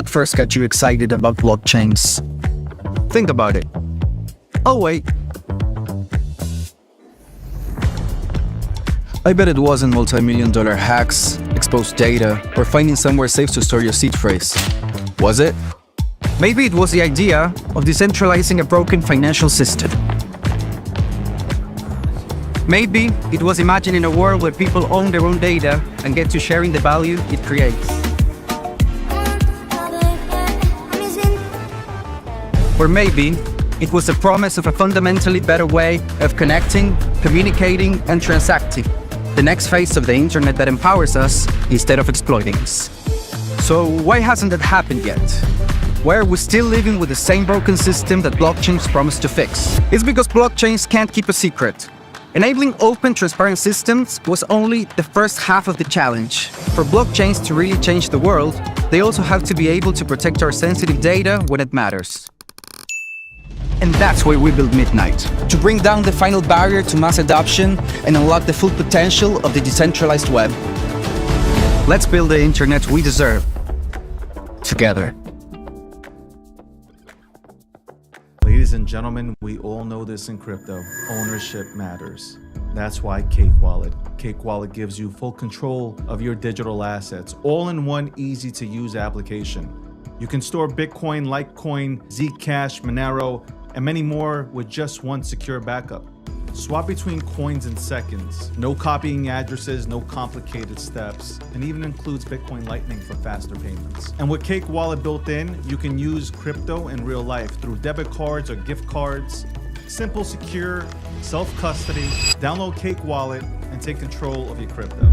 What first got you excited about blockchains? Think about it. Oh wait, I bet it wasn't multi-million-dollar hacks, exposed data, or finding somewhere safe to store your seed phrase. Was it? Maybe it was the idea of decentralizing a broken financial system. Maybe it was imagining a world where people own their own data and get to sharing the value it creates. Or maybe it was the promise of a fundamentally better way of connecting, communicating, and transacting. The next phase of the internet that empowers us instead of exploiting us. So why hasn't that happened yet? Why are we still living with the same broken system that blockchains promise to fix? It's because blockchains can't keep a secret. Enabling open, transparent systems was only the first half of the challenge. For blockchains to really change the world, they also have to be able to protect our sensitive data when it matters. And that's why we built Midnight, to bring down the final barrier to mass adoption and unlock the full potential of the decentralized web. Let's build the internet we deserve, together. Ladies and gentlemen, we all know this in crypto. Ownership matters. That's why Cake Wallet. Cake Wallet gives you full control of your digital assets, all in one easy-to-use application. You can store Bitcoin, Litecoin, Zcash, Monero, and many more with just one secure backup. Swap between coins in seconds. No copying addresses, no complicated steps, and even includes Bitcoin Lightning for faster payments. And with Cake Wallet built in, you can use crypto in real life through debit cards or gift cards. Simple, secure, self-custody. Download Cake Wallet and take control of your crypto.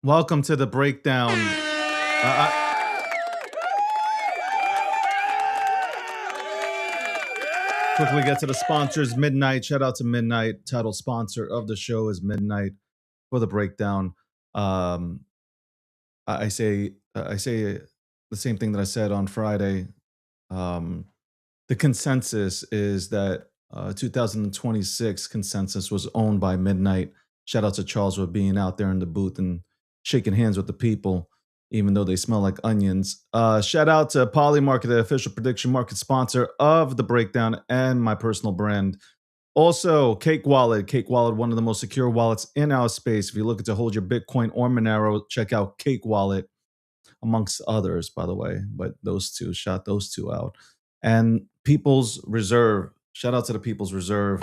Welcome to the breakdown. Quickly get to the sponsors. Midnight. Shout out to Midnight. Title sponsor of the show is Midnight for the breakdown. I say the same thing that I said on Friday. The consensus is that 2026 consensus was owned by Midnight. Shout out to Charles for being out there in the booth and shaking hands with the people, even though they smell like onions. Shout out to Polymarket, the official prediction market sponsor of the breakdown and my personal brand. Also, Cake Wallet. Cake Wallet, one of the most secure wallets in our space. If you're looking to hold your Bitcoin or Monero, check out Cake Wallet, amongst others, by the way. But those two, shout those two out. And People's Reserve. Shout out to the People's Reserve.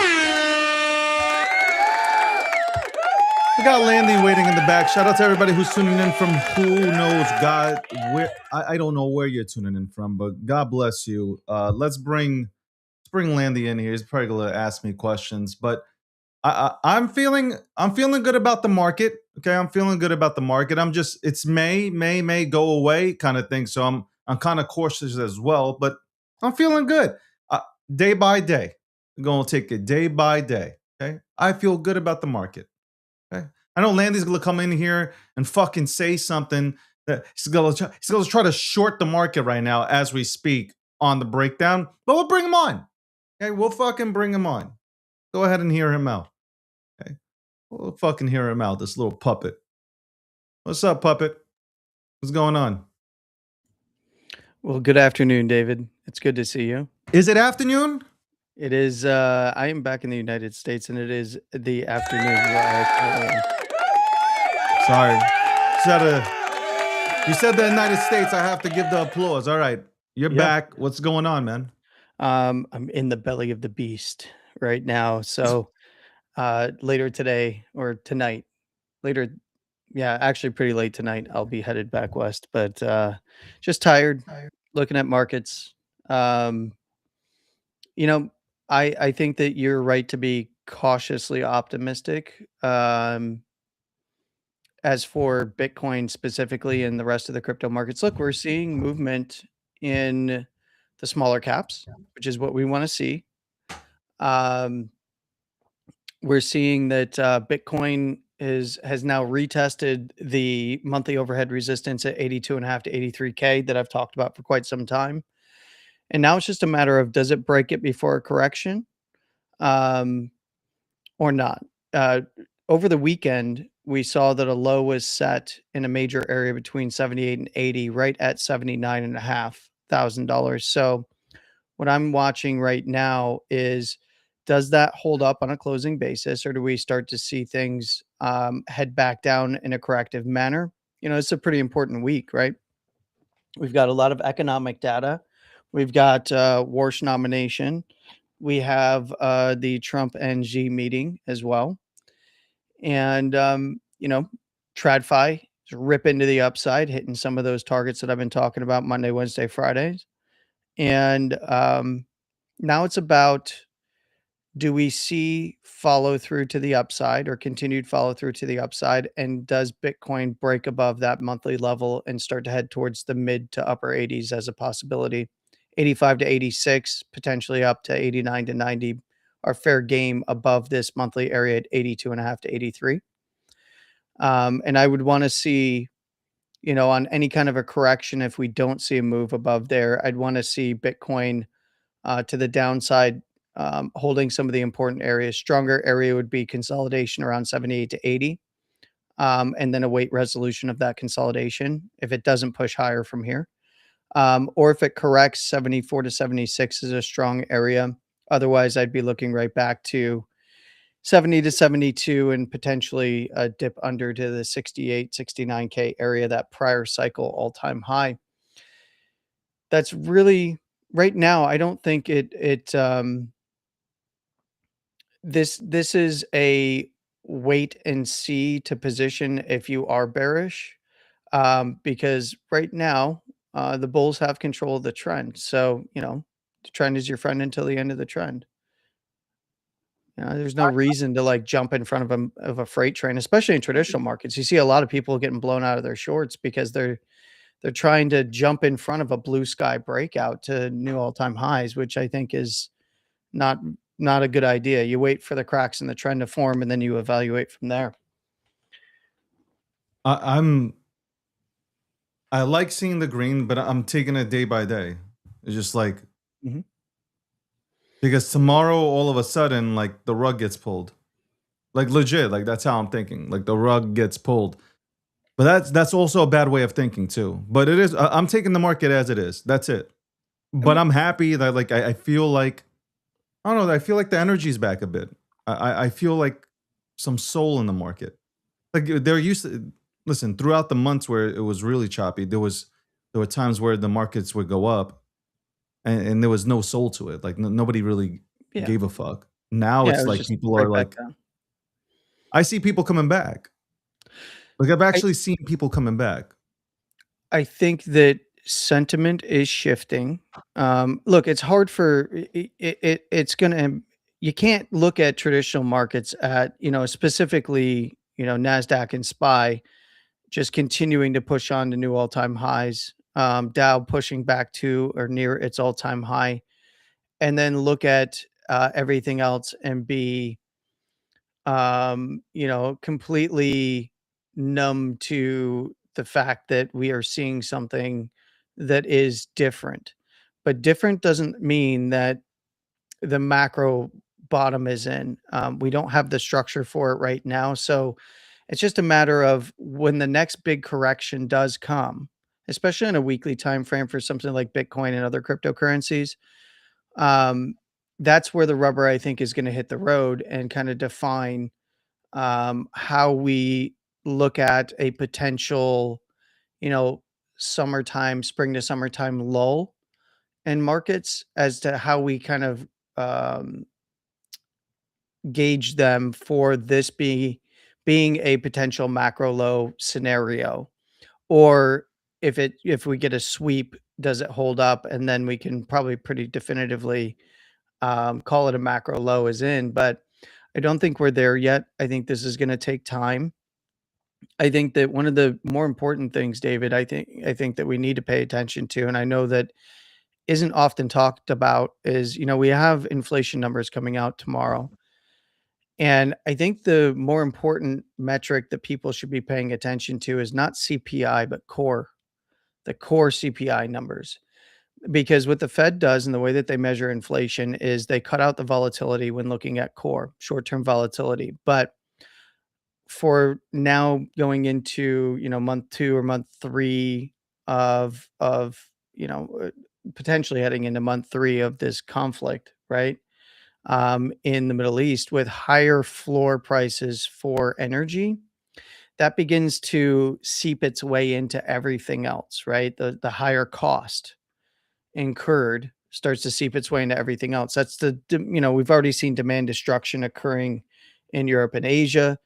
We got Landy waiting in the back. Shout out to everybody who's tuning in from who knows God. Where I don't know where you're tuning in from, but God bless you. Let's bring Landy in here. He's probably gonna ask me questions, but I'm feeling good about the market. Okay, I'm feeling good about the market. It's May go away kind of thing. So I'm kind of cautious as well, but I'm feeling good. Day by day, I'm gonna take it day by day. Okay, I feel good about the market. Okay, I know Landy's gonna come in here and fucking say something that he's gonna try to short the market right now as we speak on the breakdown, but we'll bring him on. Okay, we'll fucking bring him on. Go ahead and hear him out. Okay, we'll fucking hear him out. This little puppet. What's up, puppet? What's going on? Well, good afternoon, David. It's good to see you. Is it afternoon? It is, I am back in the United States, and it is the afternoon where I Sorry. You said the United States. I have to give the applause. All right. You're back. What's going on, man? I'm in the belly of the beast right now. So later today or tonight, later, yeah, actually pretty late tonight, I'll be headed back west, but just tired looking at markets. You know, I think that you're right to be cautiously optimistic. as for Bitcoin specifically and the rest of the crypto markets, look, we're seeing movement in the smaller caps, which is what we want to see. Um, we're seeing that Bitcoin has now retested the monthly overhead resistance at 82.5 to 83K that I've talked about for quite some time. And now it's just a matter of, does it break it before a correction um, or not? Over the weekend, we saw that a low was set in a major area between 78 and 80, right at $79,500. So what I'm watching right now is, does that hold up on a closing basis, or do we start to see things head back down in a corrective manner? It's a pretty important week, right? We've got a lot of economic data. We've got Warsh nomination. We have the Trump and Xi meeting as well. And, TradFi is rip into the upside, hitting some of those targets that I've been talking about Monday, Wednesday, Fridays. And now it's about, do we see follow through to the upside or continued follow through to the upside? And does Bitcoin break above that monthly level and start to head towards the mid to upper 80s as a possibility? 85 to 86, potentially up to 89 to 90 are fair game above this monthly area at 82.5 to 83. And I would want to see, on any kind of a correction, if we don't see a move above there, I'd want to see Bitcoin to the downside, holding some of the important areas. Stronger area would be consolidation around 78 to 80, and then await resolution of that consolidation if it doesn't push higher from here. Or if it corrects, 74 to 76 is a strong area. Otherwise, I'd be looking right back to 70 to 72 and potentially a dip under to the 68, 69K area, that prior cycle all-time high. That's really right now. I don't think this is a wait and see to position if you are bearish, because right now the bulls have control of the trend. So, the trend is your friend until the end of the trend. There's no reason to like jump in front of a freight train, especially in traditional markets. You see a lot of people getting blown out of their shorts because they're trying to jump in front of a blue sky breakout to new all-time highs, which I think is not a good idea. You wait for the cracks in the trend to form and then you evaluate from there. I like seeing the green, but I'm taking it day by day. It's just like Mhm. because tomorrow all of a sudden like the rug gets pulled. Like legit, like that's how I'm thinking. Like the rug gets pulled. But that's also a bad way of thinking too. But it is I'm taking the market as it is. That's it. But I'm happy that like I feel like I don't know, I feel like the energy's back a bit. I feel like some soul in the market. Like there used to listen, throughout the months where it was really choppy, there were times where the markets would go up and there was no soul to it. Like nobody really Yeah. gave a fuck. Now Yeah, it it's was like just people right are back like down. I see people coming back. Like I've actually seen people coming back. I think that sentiment is shifting. Look, it's hard for it's gonna. You can't look at traditional markets at specifically Nasdaq and SPY just continuing to push on to new all-time highs. Dow pushing back to or near its all-time high, and then look at everything else and be completely numb to the fact that we are seeing something that is different. But different doesn't mean that the macro bottom is in. We don't have the structure for it right now. So it's just a matter of when the next big correction does come, especially in a weekly time frame for something like Bitcoin and other cryptocurrencies. Um, that's where the rubber, I think, is going to hit the road and kind of define how we look at a potential, you know, spring to summertime lull in markets as to how we kind of um, gauge them for this being a potential macro low scenario, or if we get a sweep, does it hold up, and then we can probably pretty definitively call it a macro low is in. But I don't think we're there yet. I think this is going to take time. I think that one of the more important things, David, I think that we need to pay attention to, and I know that isn't often talked about, is, we have inflation numbers coming out tomorrow. And I think the more important metric that people should be paying attention to is not CPI, but the core CPI numbers. Because what the Fed does and the way that they measure inflation is they cut out the volatility when looking at core short term volatility. But for now going into, month 2 or month 3 of, potentially heading into month 3 of this conflict, right? In the Middle East with higher floor prices for energy, that begins to seep its way into everything else, right? The higher cost incurred starts to seep its way into everything else. That's we've already seen demand destruction occurring in Europe and Asia.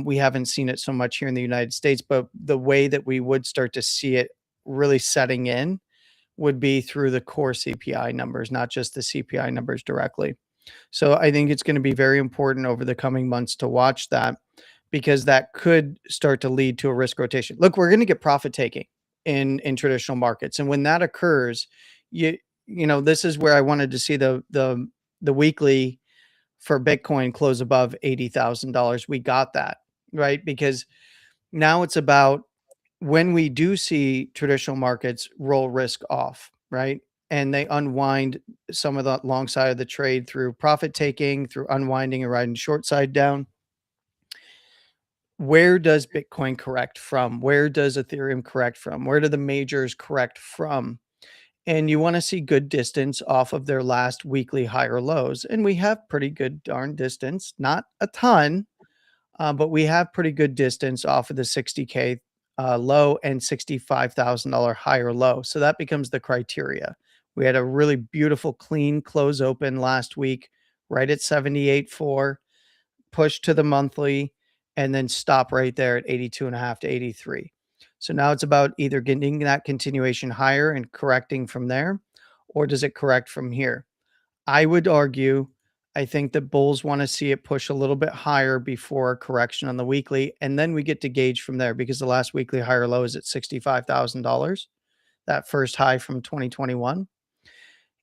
We haven't seen it so much here in the United States, but the way that we would start to see it really setting in would be through the core CPI numbers, not just the CPI numbers directly. So I think it's going to be very important over the coming months to watch that, because that could start to lead to a risk rotation. Look, we're going to get profit taking in traditional markets, and when that occurs, this is where I wanted to see the weekly for Bitcoin close above $80,000. We got that, right? Because now it's about when we do see traditional markets roll risk off, right? And they unwind some of the long side of the trade through profit taking, through unwinding and riding short side down. Where does Bitcoin correct from? Where does Ethereum correct from? Where do the majors correct from? And you want to see good distance off of their last weekly higher lows. And we have pretty good darn distance, not a ton, but we have pretty good distance off of the 60K low and $65,000 higher low. So that becomes the criteria. We had a really beautiful, clean close open last week, right at 78.4, push to the monthly, and then stop right there at 82.5 to 83. So now it's about either getting that continuation higher and correcting from there, or does it correct from here? I would argue, I think that bulls want to see it push a little bit higher before a correction on the weekly, and then we get to gauge from there, because the last weekly higher low is at $65,000, that first high from 2021.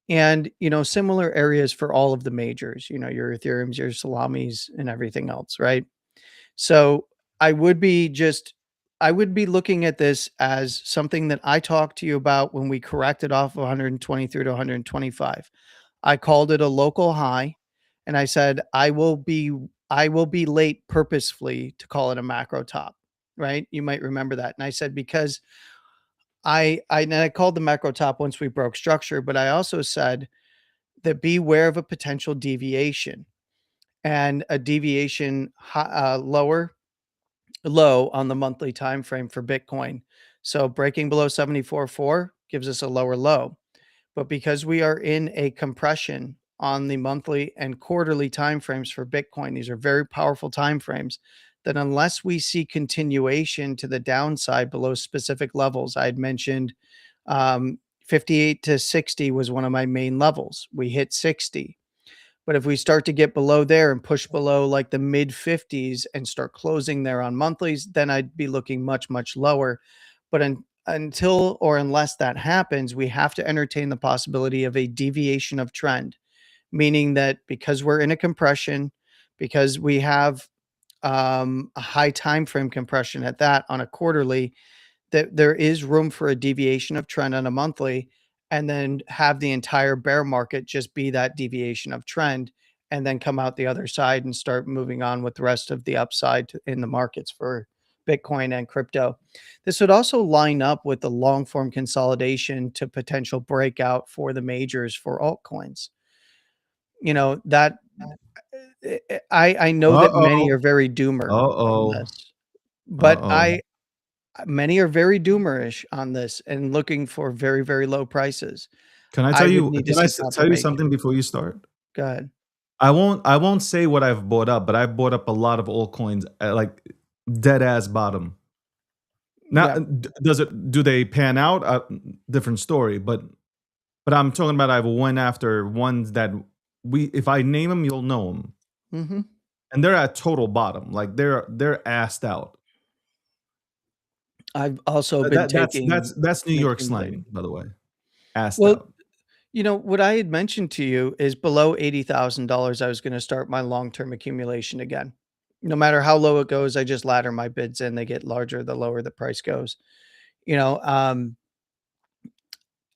And, similar areas for all of the majors, your Ethereums, your Salamis, and everything else, right? So I would be looking at this as something that I talked to you about when we corrected off of 123 to 125. I called it a local high, and I said I will be late purposefully to call it a macro top, right? You might remember that. And I said, because I called the macro top once we broke structure, but I also said that beware of a potential deviation, and a deviation low on the monthly time frame for Bitcoin. So breaking below 74.4 gives us a lower low. But because we are in a compression on the monthly and quarterly timeframes for Bitcoin, these are very powerful timeframes, that unless we see continuation to the downside below specific levels, I had mentioned 58 to 60 was one of my main levels. We hit 60. But if we start to get below there and push below like the mid 50s and start closing there on monthlies, then I'd be looking much, much lower. But until or unless that happens, we have to entertain the possibility of a deviation of trend, meaning that because we're in a compression, because we have a high time frame compression at that on a quarterly, that there is room for a deviation of trend on a monthly, and then have the entire bear market just be that deviation of trend, and then come out the other side and start moving on with the rest of the upside in the markets for Bitcoin and crypto. This would also line up with the long form consolidation to potential breakout for the majors for altcoins. That I know that many Uh-oh. are very doomer on Uh-oh. this, but Uh-oh. many are very doomerish on this and looking for very, very low prices. Can I I tell would you need to can I see tell you confirmation. something before you start? Go ahead. I won't say what I've bought up, but I've bought up a lot of altcoins at like dead ass bottom. Now, Yeah. do they pan out? Different story, but I'm talking about I've went after ones that if I name them, you'll know them, Mhm. and they're at total bottom, like they're assed out. I've also been taking That's New and York slang, accumulating. by the way. Assed Well, out. what I had mentioned to you is below $80,000, I was gonna start my long-term accumulation again. No matter how low it goes, I just ladder my bids in, they get larger the lower the price goes. You know,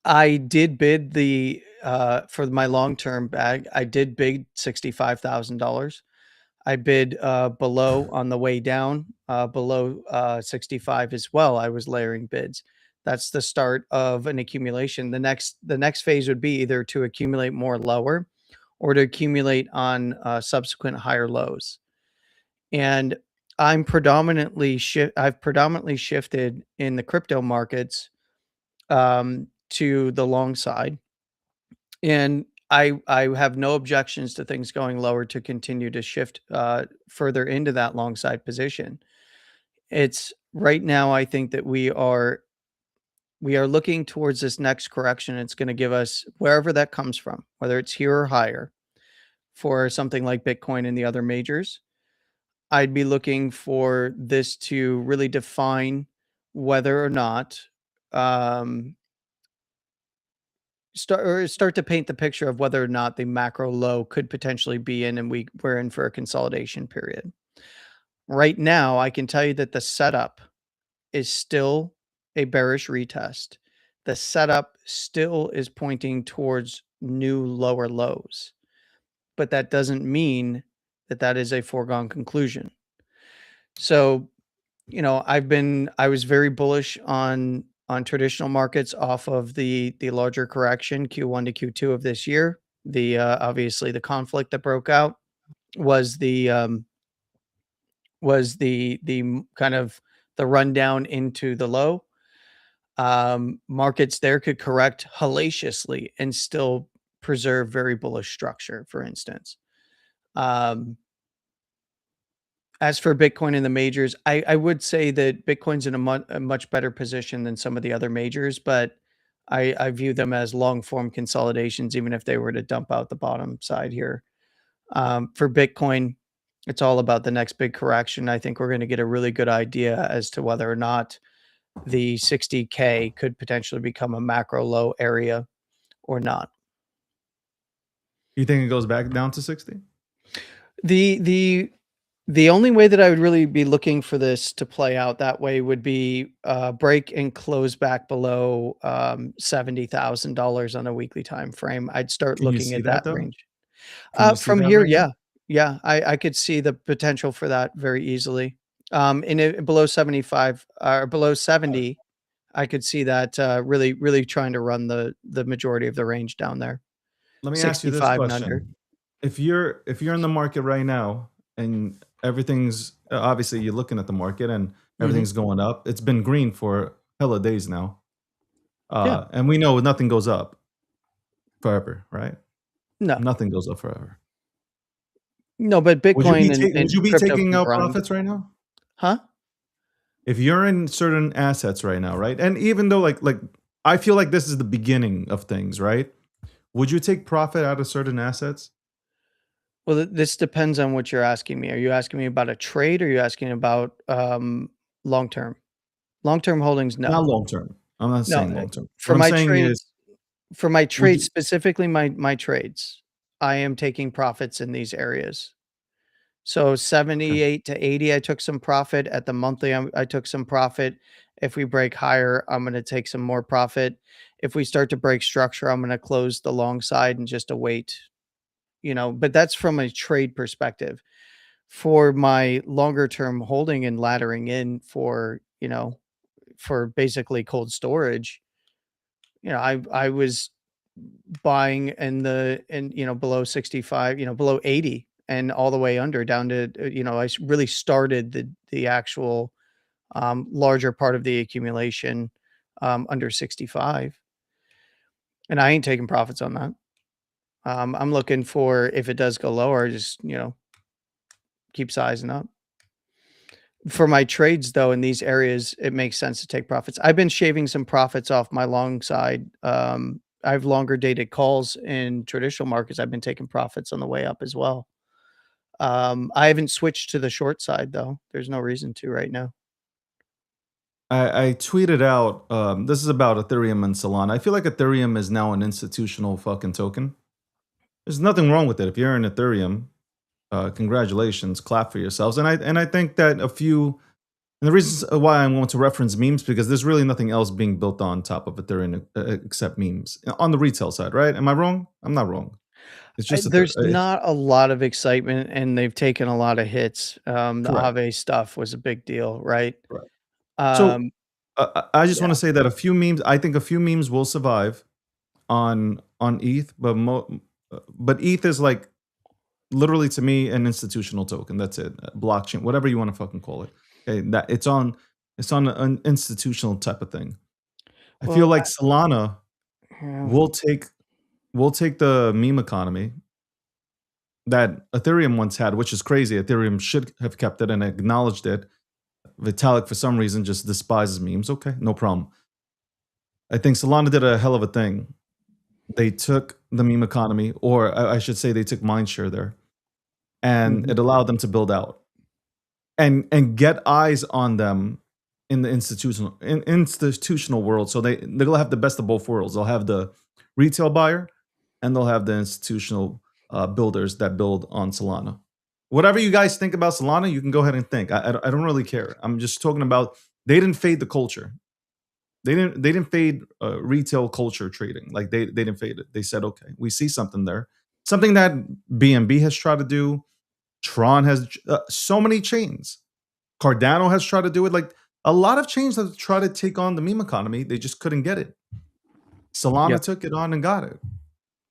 I did bid for my long-term bag, I did bid $65,000. I bid, below on the way down, below, 65 as well. I was layering bids. That's the start of an accumulation. The next phase would be either to accumulate more lower or to accumulate on, subsequent higher lows. And I've predominantly shifted in the crypto markets, to the long side. And I have no objections to things going lower to continue to shift, further into that long side position. It's right now, I think that we are looking towards this next correction. It's gonna give us wherever that comes from, whether it's here or higher, for something like Bitcoin and the other majors. I'd be looking for this to really define whether or not, um start to paint the picture of whether or not the macro low could potentially be in, and we're in for a consolidation period. Right now, I can tell you that the setup is still a bearish retest. The setup still is pointing towards new lower lows, but that doesn't mean that that is a foregone conclusion. So, I was very bullish on traditional markets off of the larger correction Q1 to Q2 of this year. Obviously the conflict that broke out was the kind of the rundown into the low. Markets there could correct hellaciously and still preserve very bullish structure, for instance. Um, As for Bitcoin and the majors, I would say that Bitcoin's in a much better position than some of the other majors, but I view them as long form consolidations, even if they were to dump out the bottom side here. For Bitcoin, it's all about the next big correction. I think we're going to get a really good idea as to whether or not the 60K could potentially become a macro low area or not. You think it goes back down to 60? The the the only way that I would really be looking for this to play out that way would be, break and close back below, $70,000 on a weekly time frame. I'd start Can you looking see at that that though? range. Can you see From that here, right now? yeah. Yeah, I could see the potential for that very easily. And it below 75 or below 70, I could see that, really, really trying to run the majority of the range down there, Let me ask you this 65 and under. question. If you're in the market right now and everything's obviously you're looking at the market and Mhm. everything's going up. It's been green for hella days now. Yeah. And we know nothing goes up forever, right? No. Nothing goes up forever. No, but Would you be Bitcoin and would you be crypto taking can out grind. profits right now? Huh? If you're in certain assets right now, right? And even though like I feel like this is the beginning of things, right? Would you take profit out of certain assets? Well, this depends on what you're asking me. Are you asking me about a trade or are you asking about, long term? Long term holdings, Not no. long term. I'm not No, saying long term. for What I'm my saying is, trades for my would trades, you specifically my trades, I am taking profits in these areas. So okay. 78 to 80, I took some profit. At the monthly, I took some profit. If we break higher, I'm gonna take some more profit. If we start to break structure, I'm gonna close the long side and just await, but that's from a trade perspective. For my longer term holding and laddering in for basically cold storage, I was buying below 65, below 80 and all the way under down to, really started the actual larger part of the accumulation under 65, and I ain't taking profits on that. I'm looking for, if it does go lower, just, keep sizing up. For my trades, though, in these areas, it makes sense to take profits. I've been shaving some profits off my long side. I have longer dated calls in traditional markets. I've been taking profits on the way up as well. I haven't switched to the short side, though. There's no reason to right now. I tweeted out. This is about Ethereum and Solana. I feel like Ethereum is now an institutional fucking token. There's nothing wrong with it. If you're in Ethereum, congratulations, clap for yourselves. And I think that a few and the reasons why I want to reference memes because there's really nothing else being built on top of Ethereum except memes on the retail side, right? Am I wrong? I'm not wrong. It's just There's not a lot of excitement, and they've taken a lot of hits. The correct. Aave stuff was a big deal, right? Correct. So Um, I just want yeah. to say that a few memes. I think a few memes will survive on ETH, but ETH is like literally to me an institutional token. That's it. Blockchain, whatever you want to fucking call it. Okay, that it's on an institutional type of thing. I feel Well, like Solana yeah. will take the meme economy that Ethereum once had, which is crazy. Ethereum should have kept it and acknowledged it. Vitalik, for some reason, just despises memes. Okay, no problem. I think Solana did a hell of a thing. They took the meme economy, or I should say, they took mindshare there, and Mhm. it allowed them to build out and get eyes on them in the institutional world. So they'll have the best of both worlds. They'll have the retail buyer, and they'll have the institutional builders that build on Solana. Whatever you guys think about Solana, you can go ahead and think. I don't really care. I'm just talking about they didn't fade the culture. They didn't fade retail culture trading. Like they didn't fade it. They said, okay, we see something there, something that BNB has tried to do. Tron has so many chains. Cardano has tried to do it. Like a lot of chains have tried to take on the meme economy. They just couldn't get it. Solana Yep. took it on and got it,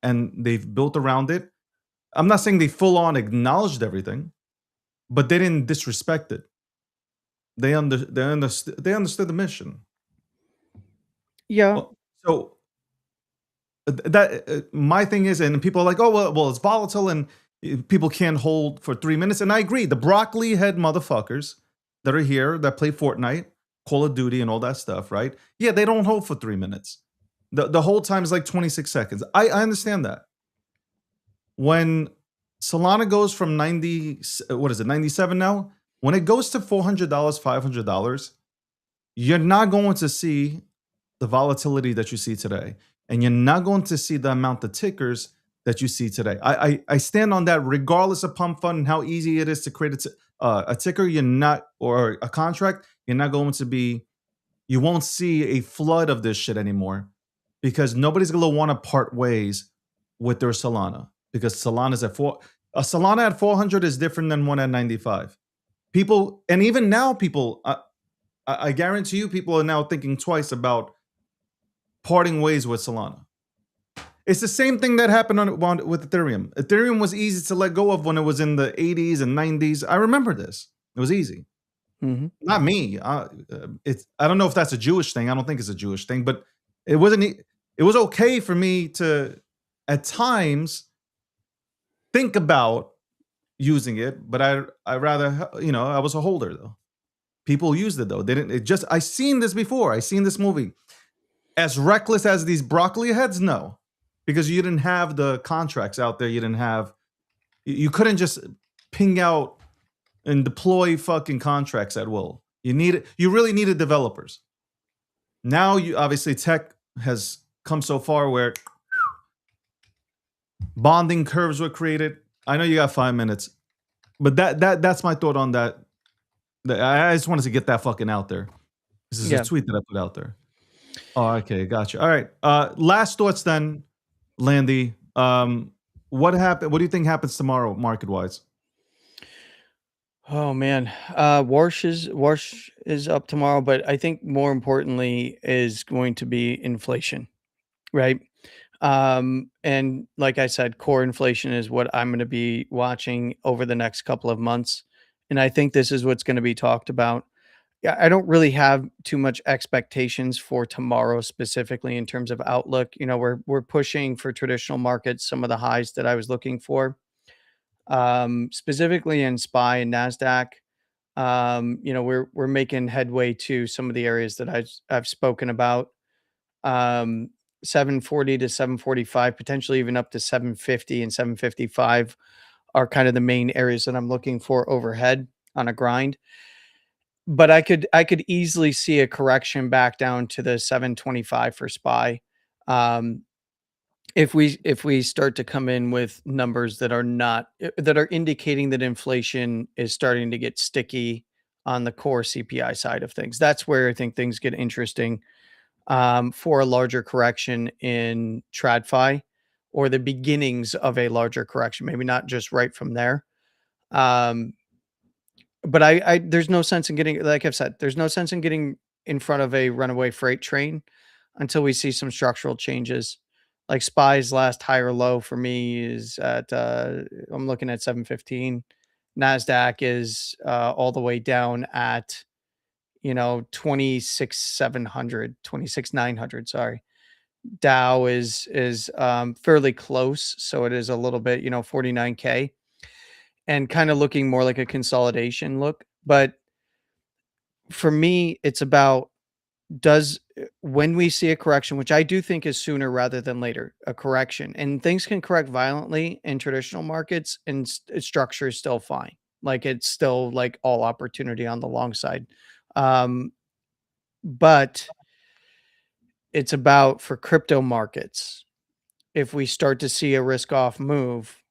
and they've built around it. I'm not saying they full on acknowledged everything, but they didn't disrespect it. They understood the mission. Yeah. Well, so that my thing is, and people are like, oh well, it's volatile and people can't hold for 3 minutes, and I agree. The broccoli head motherfuckers that are here that play Fortnite, Call of Duty, and all that stuff, right? Yeah, they don't hold for 3 minutes. The whole time is like 26 seconds. I understand that. When Solana goes from 90, what is it, 97 now? When it goes to $400, $500, you're not going to see the volatility that you see today. And you're not going to see the amount of tickers that you see today. I stand on that regardless of pump fund and how easy it is to create a ticker, you're not, or a contract, you're not going to be, you won't see a flood of this shit anymore because nobody's going to want to part ways with their Solana because Solana's at a Solana at 400 is different than one at 95. People, and even now people, I guarantee you people are now thinking twice about parting ways with Solana. It's the same thing that happened with Ethereum. Ethereum was easy to let go of when it was in the 80s and 90s. I remember this. It was easy. Mhm. Not me. I don't know if that's a Jewish thing. I don't think it's a Jewish thing, but it wasn't. It was okay for me to, at times, think about using it. But I rather, I was a holder though. People used it though. They didn't. It just. I seen this before. I seen this movie. As reckless as these broccoli heads, no, because you didn't have the contracts out there. You didn't have. You couldn't just ping out and deploy fucking contracts at will. You really needed developers. Now you obviously tech has come so far where bonding curves were created. I know you got 5 minutes, but that's my thought on that. I just wanted to get that fucking out there. This is Yeah. a tweet that I put out there. Oh, okay, gotcha. All right. Last thoughts then, Landy. What happened? What do you think happens tomorrow, market wise? Oh man, Warsh is up tomorrow, but I think more importantly is going to be inflation, right? And like I said, core inflation is what I'm going to be watching over the next couple of months, and I think this is what's going to be talked about. Yeah, I don't really have too much expectations for tomorrow specifically in terms of outlook. We're pushing for traditional markets some of the highs that I was looking for, specifically in SPY and Nasdaq. We're making headway to some of the areas that I've spoken about. Um, 740 to 745, potentially even up to 750 and 755 are kind of the main areas that I'm looking for overhead on a grind. but I could easily see a correction back down to the 725 for SPY. If we start to come in with numbers that are not that are indicating that inflation is starting to get sticky on the core CPI side of things. That's where I think things get interesting, for a larger correction in TradFi, or the beginnings of a larger correction. Maybe not just right from there. Um, but I there's no sense in getting, like I've said, there's no sense in getting in front of a runaway freight train until we see some structural changes. Like SPY's last higher low for me is at I'm looking at 715. Nasdaq is all the way down at 26,700, 26,900. Sorry. Dow is fairly close, so it is a little bit 49K, and kind of looking more like a consolidation look. But for me, it's about, when we see a correction, which I do think is sooner rather than later, a correction, and things can correct violently in traditional markets, and structure is still fine. Like, it's still like all opportunity on the long side. But it's about, for crypto markets, if we start to see a risk off move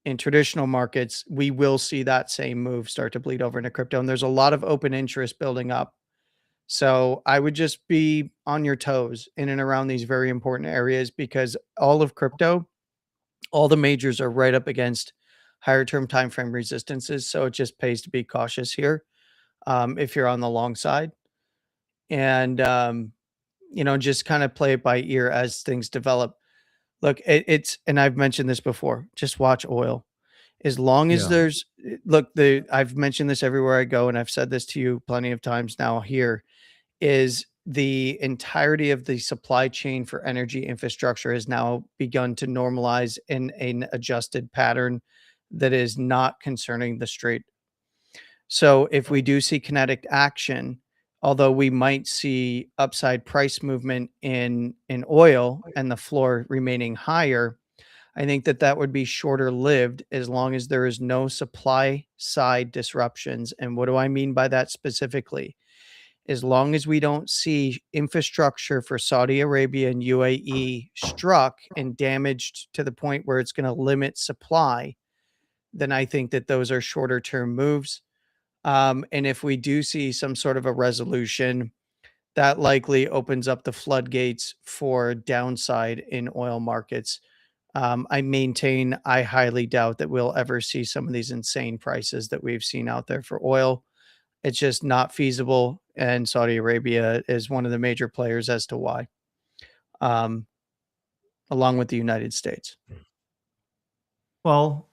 in traditional markets, we will see that same move start to bleed over into crypto. And there's a lot of open interest building up. So I would just be on your toes in and around these very important areas, because all of crypto, all the majors are right up against higher term time frame resistances. So it just pays to be cautious here, if you're on the long side, and just kind of play it by ear as things develop. Look, it's, and I've mentioned this before, just watch oil. As long as Yeah. I've mentioned this everywhere I go, and I've said this to you plenty of times now here, is the entirety of the supply chain for energy infrastructure has now begun to normalize in an adjusted pattern that is not concerning the Strait. So if we do see kinetic action, although we might see upside price movement in oil and the floor remaining higher, I think that would be shorter lived, as long as there is no supply side disruptions. And what do I mean by that specifically? As long as we don't see infrastructure for Saudi Arabia and UAE struck and damaged to the point where it's going to limit supply, then I think that those are shorter term moves. And if we do see some sort of a resolution, that likely opens up the floodgates for downside in oil markets. I highly doubt that we'll ever see some of these insane prices that we've seen out there for oil. It's just not feasible. And Saudi Arabia is one of the major players as to why, along with the United States. Well,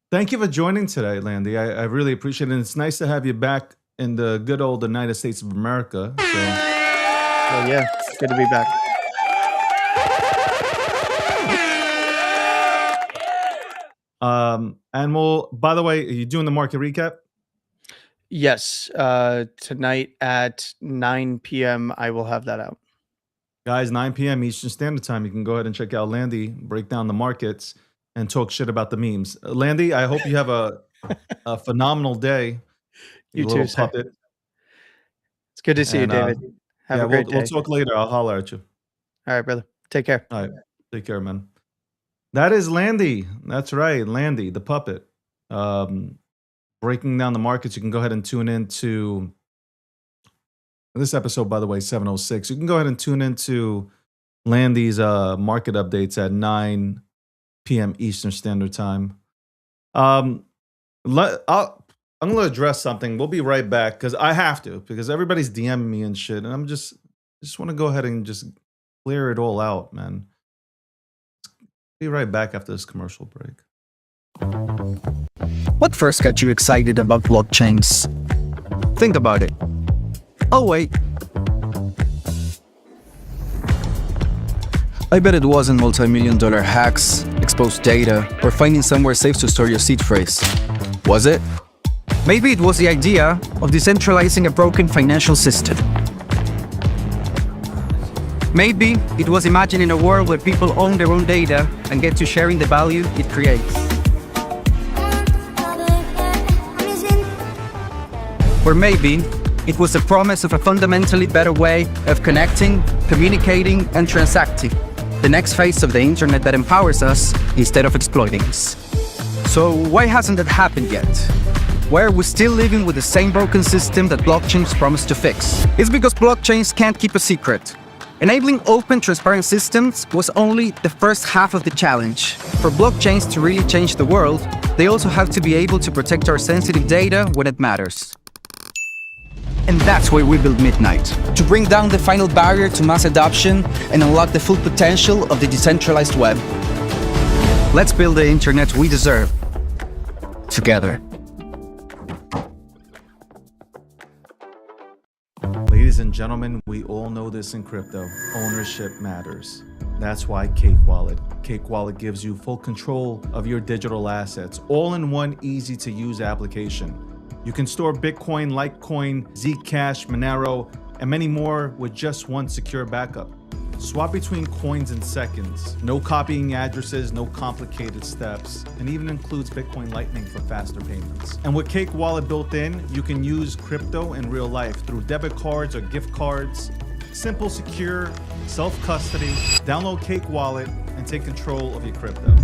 thank you for joining today, Landy. I really appreciate it. And it's nice to have you back in the good old United States of America. So. Well, yeah, good to be back. And by the way, are you doing the market recap? Yes. Tonight at 9 p.m. I will have that out. Guys, 9 p.m. Eastern Standard Time. You can go ahead and check out Landy, break down the markets, and talk shit about the memes. Landy, I hope you have a phenomenal day. You little too, puppet. sir. It's good to see you, David. Have a great day. We'll talk later. I'll holler at you. All right, brother. Take care. All right. Take care, man. That is Landy. That's right. Landy, the puppet. Breaking down the markets. You can go ahead and tune into this episode, by the way, 706. You can go ahead and tune into Landy's market updates at 9 p.m. Eastern Standard Time. I'm going to address something. We'll be right back, because I have to, because everybody's DMing me and shit, and I'm just want to go ahead and just clear it all out, man. Be right back after this commercial break. What first got you excited about blockchains? Think about it. Oh, wait. I bet it wasn't multi-million-dollar hacks, exposed data, or finding somewhere safe to store your seed phrase. Was it? Maybe it was the idea of decentralizing a broken financial system. Maybe it was imagining a world where people own their own data and get to sharing the value it creates. Or maybe It was a promise of a fundamentally better way of connecting, communicating, and transacting. The next phase of the internet that empowers us instead of exploiting us. So why hasn't that happened yet? Why are we still living with the same broken system that blockchains promised to fix? It's because blockchains can't keep a secret. Enabling open, transparent systems was only the first half of the challenge. For blockchains to really change the world, they also have to be able to protect our sensitive data when it matters. And that's why we built Midnight, to bring down the final barrier to mass adoption and unlock the full potential of the decentralized web. Let's build the internet we deserve, together. Ladies and gentlemen, we all know this in crypto. Ownership matters. That's why Cake Wallet. Cake Wallet gives you full control of your digital assets, all in one easy-to-use application. You can store Bitcoin, Litecoin, Zcash, Monero, and many more with just one secure backup. Swap between coins in seconds. No copying addresses, no complicated steps, and even includes Bitcoin Lightning for faster payments. And with Cake Wallet built in, you can use crypto in real life through debit cards or gift cards. Simple, secure, self-custody. Download Cake Wallet and take control of your crypto.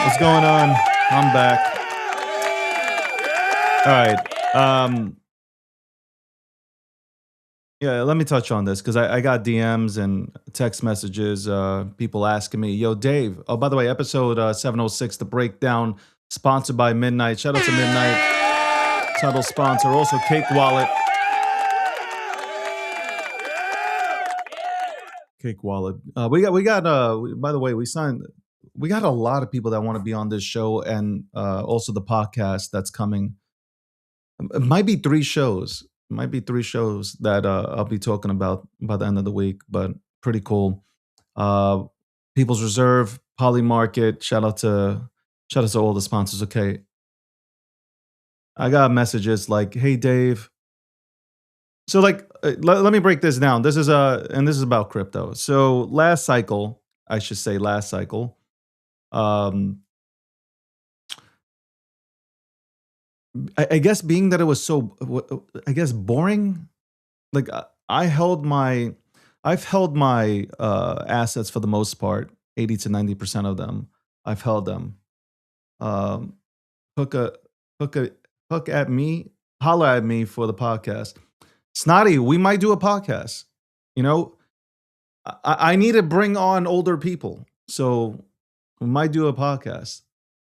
What's going on? I'm back. All right. Yeah, let me touch on this because I got DMs and text messages, people asking me, yo, Dave. Oh, by the way, episode 706, The Breakdown, sponsored by Midnight. Shout out to Midnight. Title sponsor. Also, Cake Wallet. Cake Wallet. We got. By the way, we got a lot of people that want to be on this show and also the podcast that's coming. It might be 3 shows. It might be 3 shows that I'll be talking about by the end of the week, but pretty cool. People's Reserve, Polymarket. Shout out to all the sponsors. Okay, I got messages like, "Hey, Dave." So like, let me break this down. This is about crypto. So last cycle, I guess being that it was so, boring. Like I've held my assets for the most part, 80 to 90% of them. I've held them. Hook at me, holla at me for the podcast. Snotty, we might do a podcast. You know, I need to bring on older people, so we might do a podcast.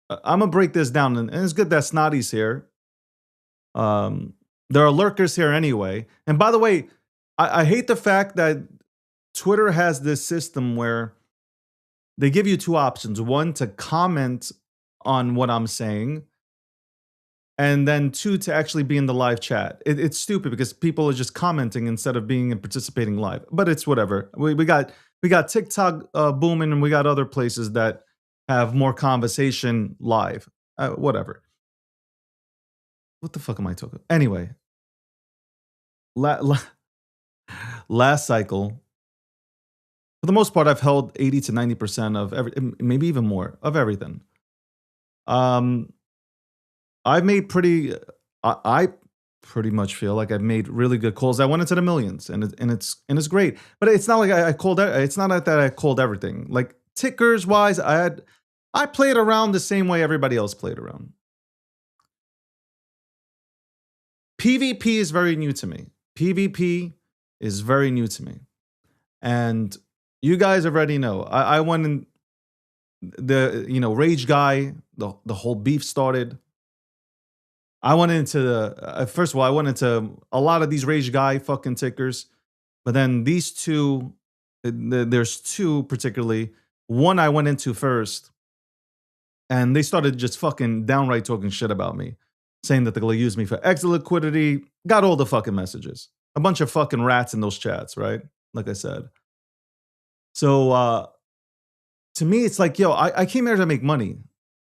I'm gonna break this down, and it's good that Snotty's here. There are lurkers here anyway. And by the way, I hate the fact that Twitter has this system where they give you 2 options. 1, to comment on what I'm saying, and then 2, to actually be in the live chat. It's stupid because people are just commenting instead of being and participating live. But it's whatever. We got TikTok booming, and we got other places that have more conversation live. Whatever. What the fuck am I talking? Anyway, last cycle, for the most part, I've held 80 to 90% of maybe even more of everything. I've made I pretty much feel like I've made really good calls. I went into the millions, and it's great. But it's not like I called. It's not like that I called everything. Like tickers wise, I played around the same way everybody else played around. PvP is very new to me. And you guys already know. I went in the Rage Guy, the whole beef started. I went into first of all, I went into a lot of these Rage Guy fucking tickers, but then these 2, there's 2 particularly. One I went into first, and they started just fucking downright talking shit about me, saying that they're gonna use me for exit liquidity. Got all the fucking messages. a bunch of fucking rats in those chats, right? Like I said. So to me, it's like, yo, I came here to make money.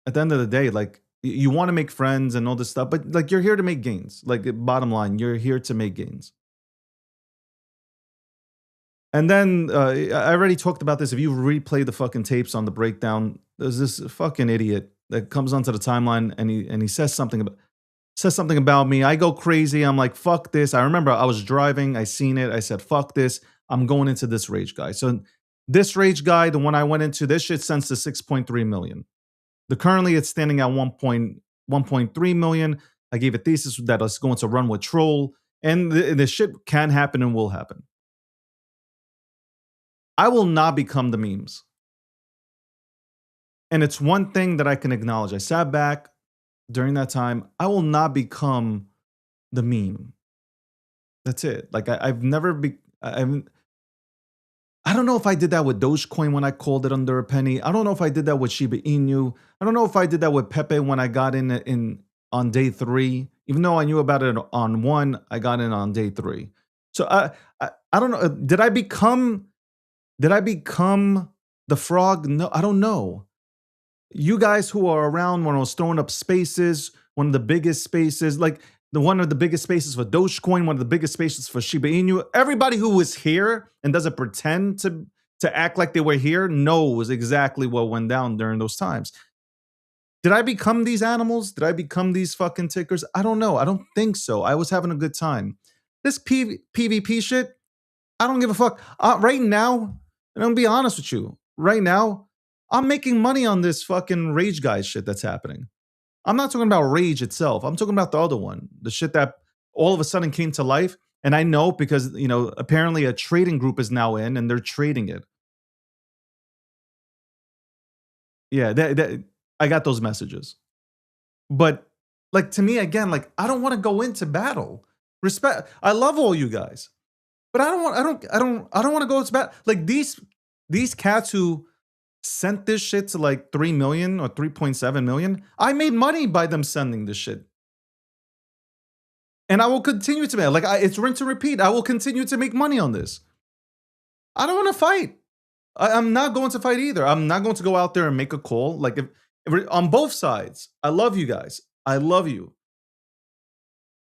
At the end of the day, like you want to make friends and all this stuff, but like you're here to make gains. Like bottom line, you're here to make gains. And then I already talked about this. If you replay the fucking tapes on the breakdown, there's this fucking idiot that comes onto the timeline and he says something about me. I go crazy. I'm like, fuck this. I remember I was driving. I seen it. I said, fuck this. I'm going into this rage guy. So this rage guy, the one I went into, this shit sends to 6.3 million. Currently it's standing at 1.3 million. I gave a thesis that it's going to run with troll, and the shit can happen and will happen. I will not become the memes. And it's one thing that I can acknowledge. I sat back during that time. I will not become the meme. That's it. Like I've never I don't know if I did that with Dogecoin when I called it under a penny. I don't know if I did that with Shiba Inu. I don't know if I did that with Pepe when I got in on day 3. Even though I knew about it on 1, I got in on day 3. So I don't know. Did I become the frog? No, I don't know. You guys who are around when I was throwing up spaces, one of the biggest spaces, like one of the biggest spaces for Dogecoin, one of the biggest spaces for Shiba Inu. Everybody who was here and doesn't pretend to act like they were here knows exactly what went down during those times. Did I become these animals? Did I become these fucking tickers? I don't know. I don't think so. I was having a good time. This PvP shit, I don't give a fuck. Right now, and I'm gonna be honest with you, right now, I'm making money on this fucking rage guy shit that's happening. I'm not talking about rage itself. I'm talking about the other one, the shit that all of a sudden came to life. And I know because, apparently a trading group is now in and they're trading it. Yeah, I got those messages. But like to me, again, like I don't want to go into battle. Respect. I love all you guys. But I don't want to go into battle. Like these cats who sent this shit to like 3 million or 3.7 million. I made money by them sending this shit. And I will continue to make, it's rinse and repeat. I will continue to make money on this. I don't want to fight. I'm not going to fight either. I'm not going to go out there and make a call. Like if on both sides, I love you guys. I love you.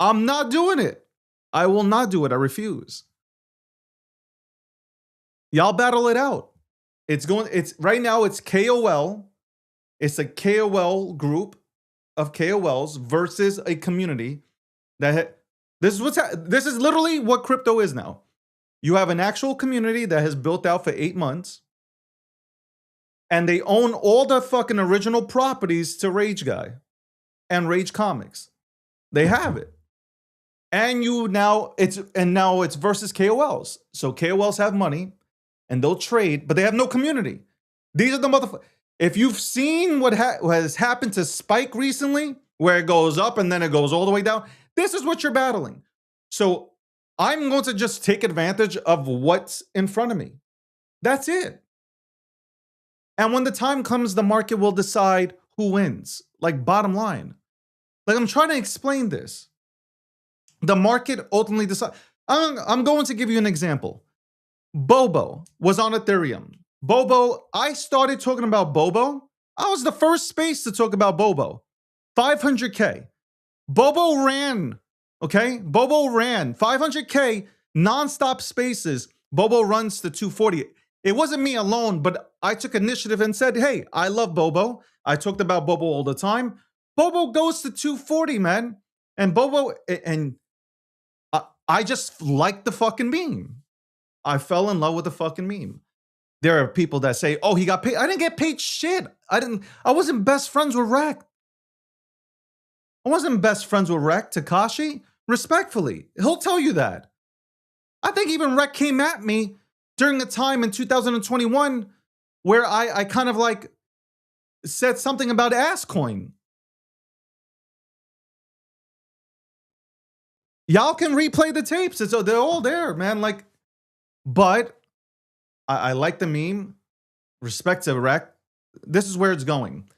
I'm not doing it. I will not do it. I refuse. Y'all battle it out. It's right now it's KOL. It's a KOL group of KOLs versus a community that this is literally what crypto is now. You have an actual community that has built out for 8 months and they own all the fucking original properties to Rage Guy and Rage Comics. They have it. And now it's versus KOLs. So KOLs have money and they'll trade, but they have no community. These are the motherfuckers. If you've seen what has happened to Spike recently, where it goes up and then it goes all the way down, this is what you're battling. So I'm going to just take advantage of what's in front of me. That's it. And when the time comes, the market will decide who wins. Like bottom line. Like I'm trying to explain this. The market ultimately decides. I'm going to give you an example. Bobo was on Ethereum. Bobo, I started talking about Bobo. I was the first space to talk about Bobo. 500K. Bobo ran, okay? Bobo ran 500K nonstop spaces. Bobo runs to 240. It wasn't me alone, but I took initiative and said, hey, I love Bobo. I talked about Bobo all the time. Bobo goes to 240, man. And Bobo, and I just liked the fucking meme. I fell in love with the fucking meme. There are people that say, oh, he got paid. I didn't get paid shit. I wasn't best friends with Rekt. I wasn't best friends with Rekt, Takashi. Respectfully, he'll tell you that. I think even Rekt came at me during the time in 2021 where I kind of like said something about Asscoin. Y'all can replay the tapes. They're all there, man. Like, but I like the meme. Respect to Rekt. This is where it's going.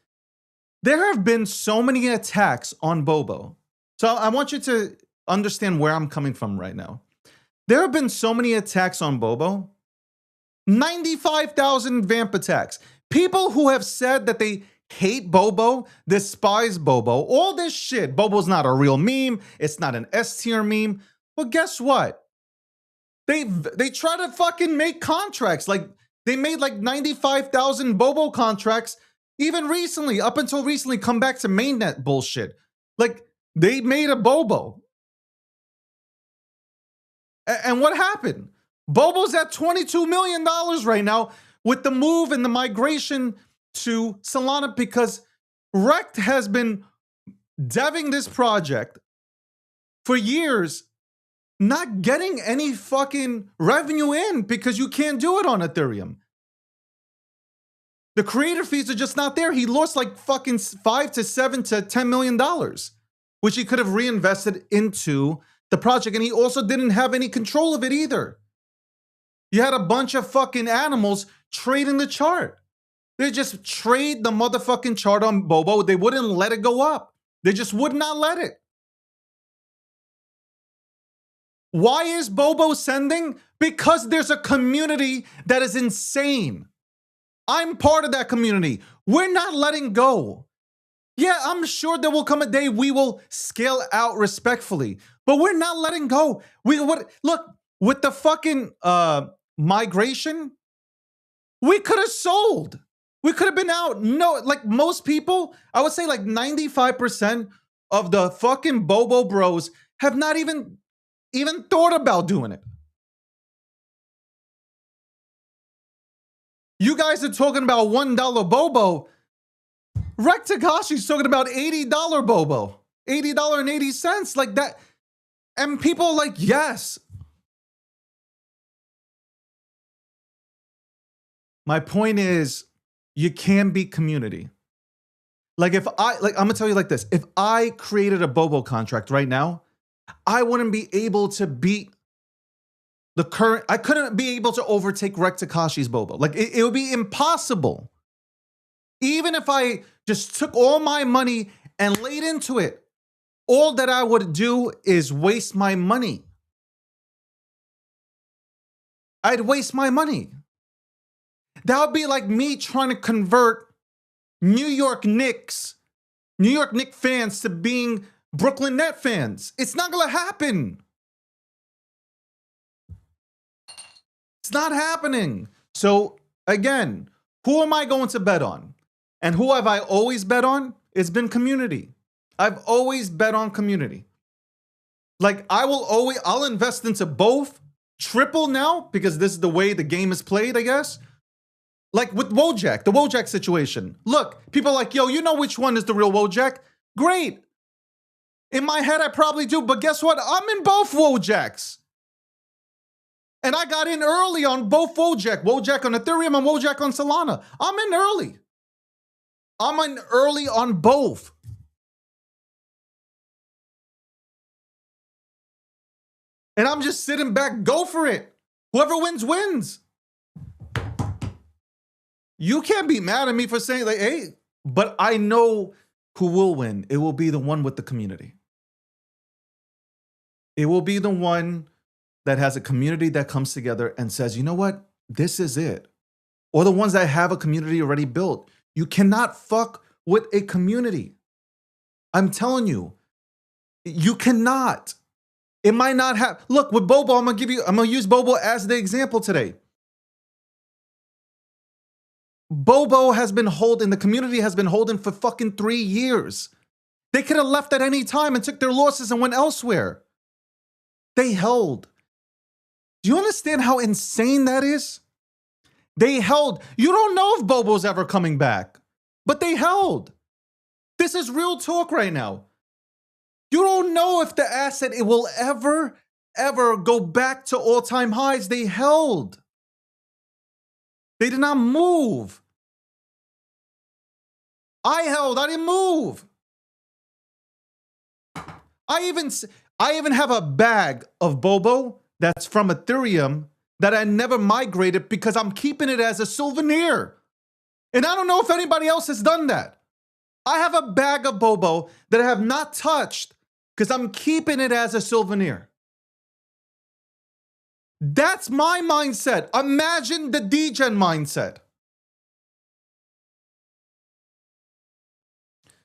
There have been so many attacks on Bobo. So I want you to understand where I'm coming from right now. There have been so many attacks on Bobo. 95,000 vamp attacks. People who have said that they hate Bobo, despise Bobo, all this shit. Bobo's not a real meme. It's not an S tier meme. But guess what? They try to fucking make contracts. Like they made like 95,000 Bobo contracts even recently, up until recently, come back to mainnet bullshit. Like they made a Bobo. And what happened? Bobo's at $22 million right now with the move and the migration to Solana because Rekt has been deving this project for years, not getting any fucking revenue in because you can't do it on Ethereum. The creator fees are just not there. He lost like fucking $5 to $7 to $10 million, which he could have reinvested into the project. And he also didn't have any control of it either. You had a bunch of fucking animals trading the chart. They just trade the motherfucking chart on Bobo. They wouldn't let it go up. They just would not let it. Why is Bobo sending? Because there's a community that is insane. I'm part of that community. We're not letting go. Yeah, I'm sure there will come a day we will scale out respectfully, but we're not letting go. Look, with the fucking migration, we could have sold. We could have been out. No, like most people, I would say like 95% of the fucking Bobo bros have not even thought about doing it. You guys are talking about $1 Bobo. Rekt Takashi's talking about $80 Bobo. $80.80 like that. And people are like, yes. My point is, you can be community. Like I'm gonna tell you like this. If I created a Bobo contract right now, I wouldn't be able to beat the current, I couldn't be able to overtake Rekt Takashi's Bobo. Like it would be impossible. Even if I just took all my money and laid into it, all that I would do is waste my money. I'd waste my money. That would be like me trying to convert New York Knicks fans to being Brooklyn Net fans. It's not gonna happen. It's not happening. So again, who am I going to bet on? And who have I always bet on? It's been community. I've always bet on community. Like I'll invest into both, triple now, because this is the way the game is played, I guess. Like with Wojak, the Wojak situation. Look, people are like, yo, you know which one is the real Wojak? Great. In my head, I probably do, but guess what? I'm in both Wojaks. And I got in early on both Wojak. Wojak on Ethereum and Wojak on Solana. I'm in early. I'm in early on both. And I'm just sitting back, go for it. Whoever wins, wins. You can't be mad at me for saying like, hey, but I know who will win. It will be the one with the community. It will be the one that has a community that comes together and says, you know what? This is it. Or the ones that have a community already built. You cannot fuck with a community. I'm telling you, you cannot. It might not have. Look, with Bobo, I'm gonna use Bobo as the example today. Bobo has been holding, the community has been holding for fucking 3 years. They could have left at any time and took their losses and went elsewhere. They held. Do you understand how insane that is? They held. You don't know if Bobo's ever coming back, but they held. This is real talk right now. You don't know if the asset, it will ever go back to all-time highs. They held. They did not move. I held. I didn't move. I even have a bag of Bobo that's from Ethereum that I never migrated because I'm keeping it as a souvenir. And I don't know if anybody else has done that. I have a bag of Bobo that I have not touched because I'm keeping it as a souvenir. That's my mindset. Imagine the degen mindset.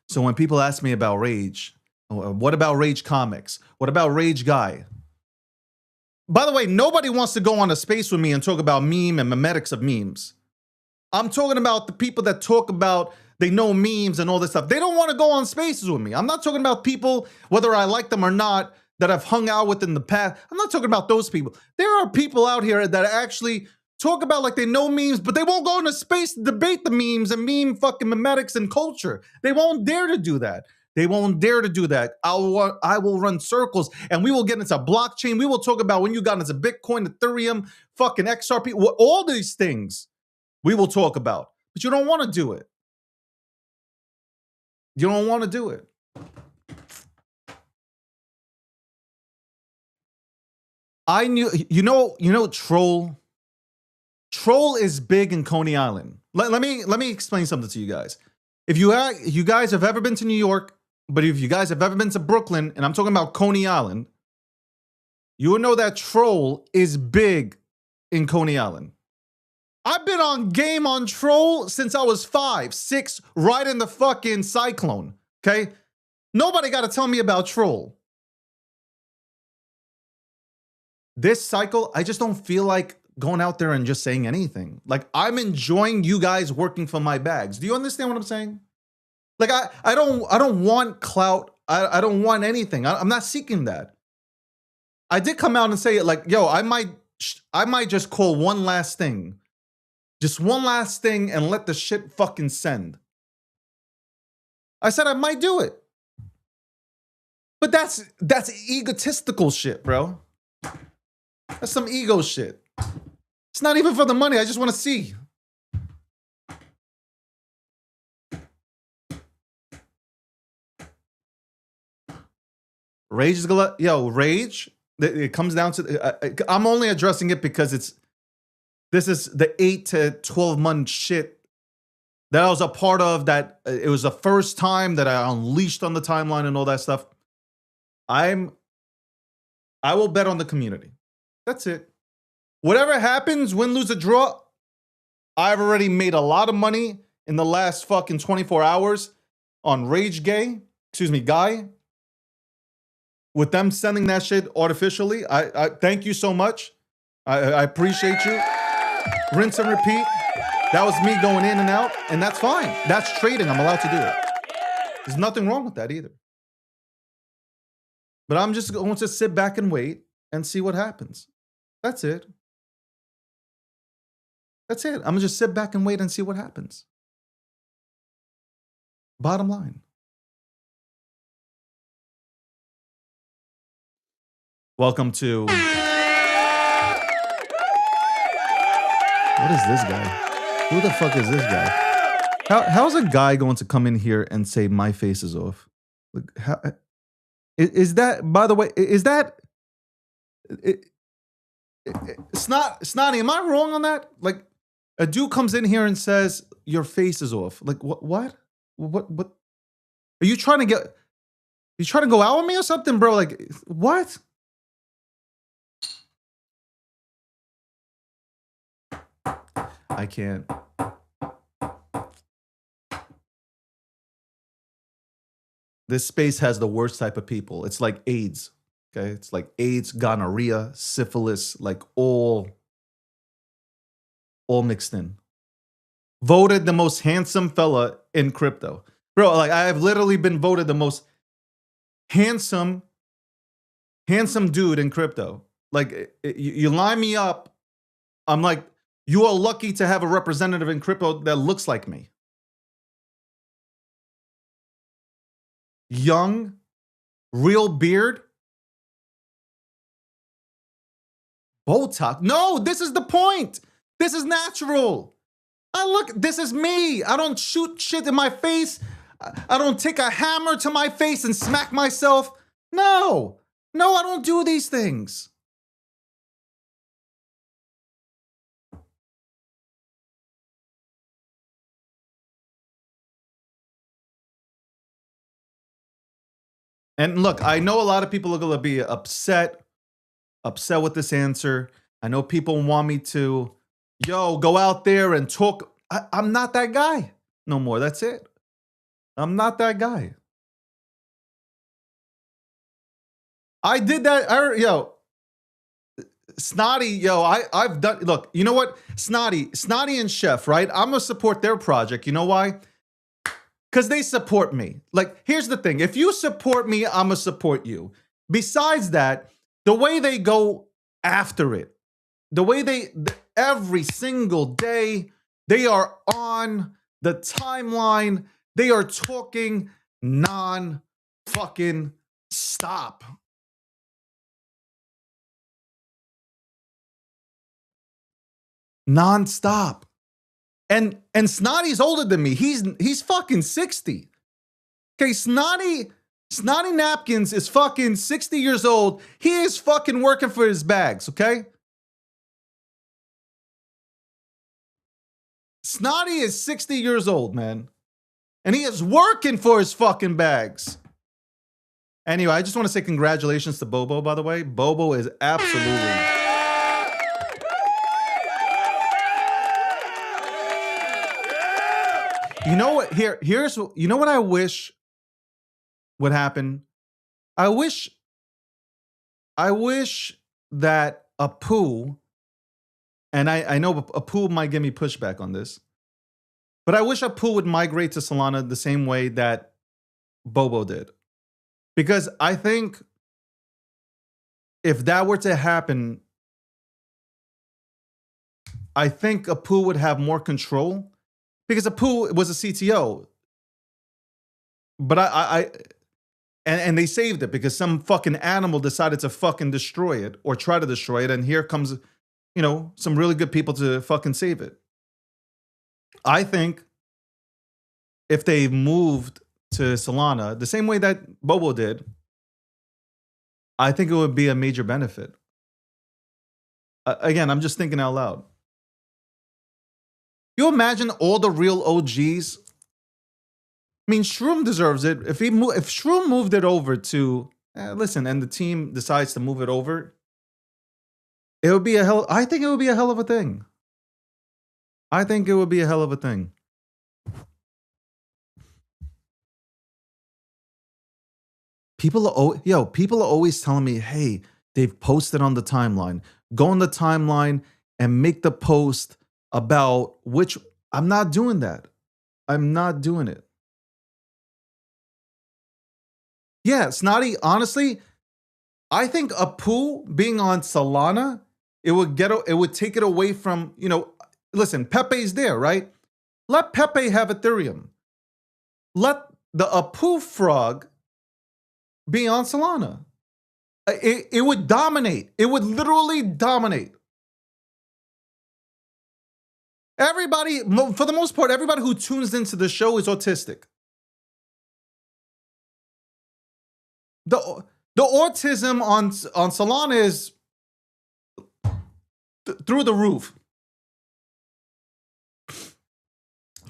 So when people ask me about Rage, what about Rage Comics? What about Rage Guy? By the way, nobody wants to go on a space with me and talk about meme and memetics of memes. I'm talking about the people that talk about they know memes and all this stuff. They don't want to go on spaces with me. I'm not talking about people, whether I like them or not, that I've hung out with in the past. I'm not talking about those people. There are people out here that actually talk about like they know memes, but they won't go into space to debate the memes and meme fucking memetics and culture. They won't dare to do that. They won't dare to do that. I will run circles and we will get into blockchain. We will talk about when you got into Bitcoin, Ethereum, fucking XRP, all these things we will talk about. But you don't want to do it. You don't want to do it. I knew, you know, Troll. Troll is big in Coney Island. Let me explain something to you guys. If you guys have ever been to New York, but if you guys have ever been to Brooklyn, and I'm talking about Coney Island, you will know that Troll is big in Coney Island. I've been on game on Troll since I was 5, 6, right in the fucking cyclone. Okay? Nobody got to tell me about Troll. This cycle, I just don't feel like going out there and just saying anything. Like, I'm enjoying you guys working for my bags. Do you understand what I'm saying? Like, I don't want clout. I don't want anything. I'm not seeking that. I did come out and say it like, yo, I might just call one last thing. Just one last thing and let the shit fucking send. I said I might do it. But that's egotistical shit, bro. That's some ego shit. It's not even for the money. I just want to see. Rage is gonna, yo, Rage. It comes down to, I'm only addressing it because this is the 8 to 12 month shit that I was a part of, that it was the first time that I unleashed on the timeline and all that stuff. I will bet on the community. That's it. Whatever happens, win, lose, or draw, I've already made a lot of money in the last fucking 24 hours on Rage Guy. With them sending that shit artificially. I thank you so much. I appreciate you. Rinse and repeat. That was me going in and out, and that's fine. That's trading. I'm allowed to do it. There's nothing wrong with that either. But I'm just going to sit back and wait and see what happens. That's it. That's it. I'm going to just sit back and wait and see what happens. Bottom line. Welcome to... What is this guy? Who the fuck is this guy? How's a guy going to come in here and say my face is off? Like, how, is that, by the way, is that... Snotty, am I wrong on that? Like, a dude comes in here and says your face is off. Like, what? What? Are you trying to get? You trying to go out with me or something, bro? Like, what? I can't. This space has the worst type of people. It's like AIDS. Okay, it's like AIDS, gonorrhea, syphilis, like all mixed in. Voted the most handsome fella in crypto. Bro, like, I have literally been voted the most handsome dude in crypto. Like, you line me up, I'm like, you are lucky to have a representative in crypto that looks like me. Young, real beard, Botox. No, this is the point. This is natural. This is me. I don't shoot shit in my face. I don't take a hammer to my face and smack myself. No, I don't do these things. And look, I know a lot of people are going to be upset with this answer. I know people want me to, go out there and talk. I'm not that guy no more. That's it. I'm not that guy. I did that. Snotty, I've done. Look, you know what? Snotty and Chef, right? I'm gonna support their project. You know why? Because they support me. Like, here's the thing: if you support me, I'm gonna support you. Besides that, the way they go after it, the way every single day they are on the timeline, they are talking non-fucking stop. Non-stop. And Snotty's older than me. He's fucking 60. Okay, Snotty Napkins is fucking 60 years old. He is fucking working for his bags, okay? Snotty is 60 years old, man. And he is working for his fucking bags. Anyway, I just want to say congratulations to Bobo, by the way. Bobo is absolutely... You know what? You know what I wish would happen? I wish that Apu, and I know Apu might give me pushback on this, but I wish Apu would migrate to Solana the same way that Bobo did. Because I think if that were to happen, I think Apu would have more control. Because Apu was a CTO. But and they saved it because some fucking animal decided to fucking destroy it or try to destroy it. And here comes, some really good people to fucking save it. I think if they moved to Solana the same way that Bobo did, I think it would be a major benefit. Again, I'm just thinking out loud. You imagine all the real OGs? I mean, Shroom deserves it. If Shroom moved it over to, listen, and the team decides to move it over, it would be I think it would be a hell of a thing. I think it would be a hell of a thing. People are always telling me, hey, they've posted on the timeline. Go on the timeline and make the post about which. I'm not doing that. I'm not doing it. Yeah, Snotty, honestly, I think Apu being on Solana, it would take it away from, listen, Pepe's there, right? Let Pepe have Ethereum. Let the Apu frog be on Solana. It would dominate. It would literally dominate. Everybody, for the most part, everybody who tunes into the show is autistic. The autism on Solana is through the roof.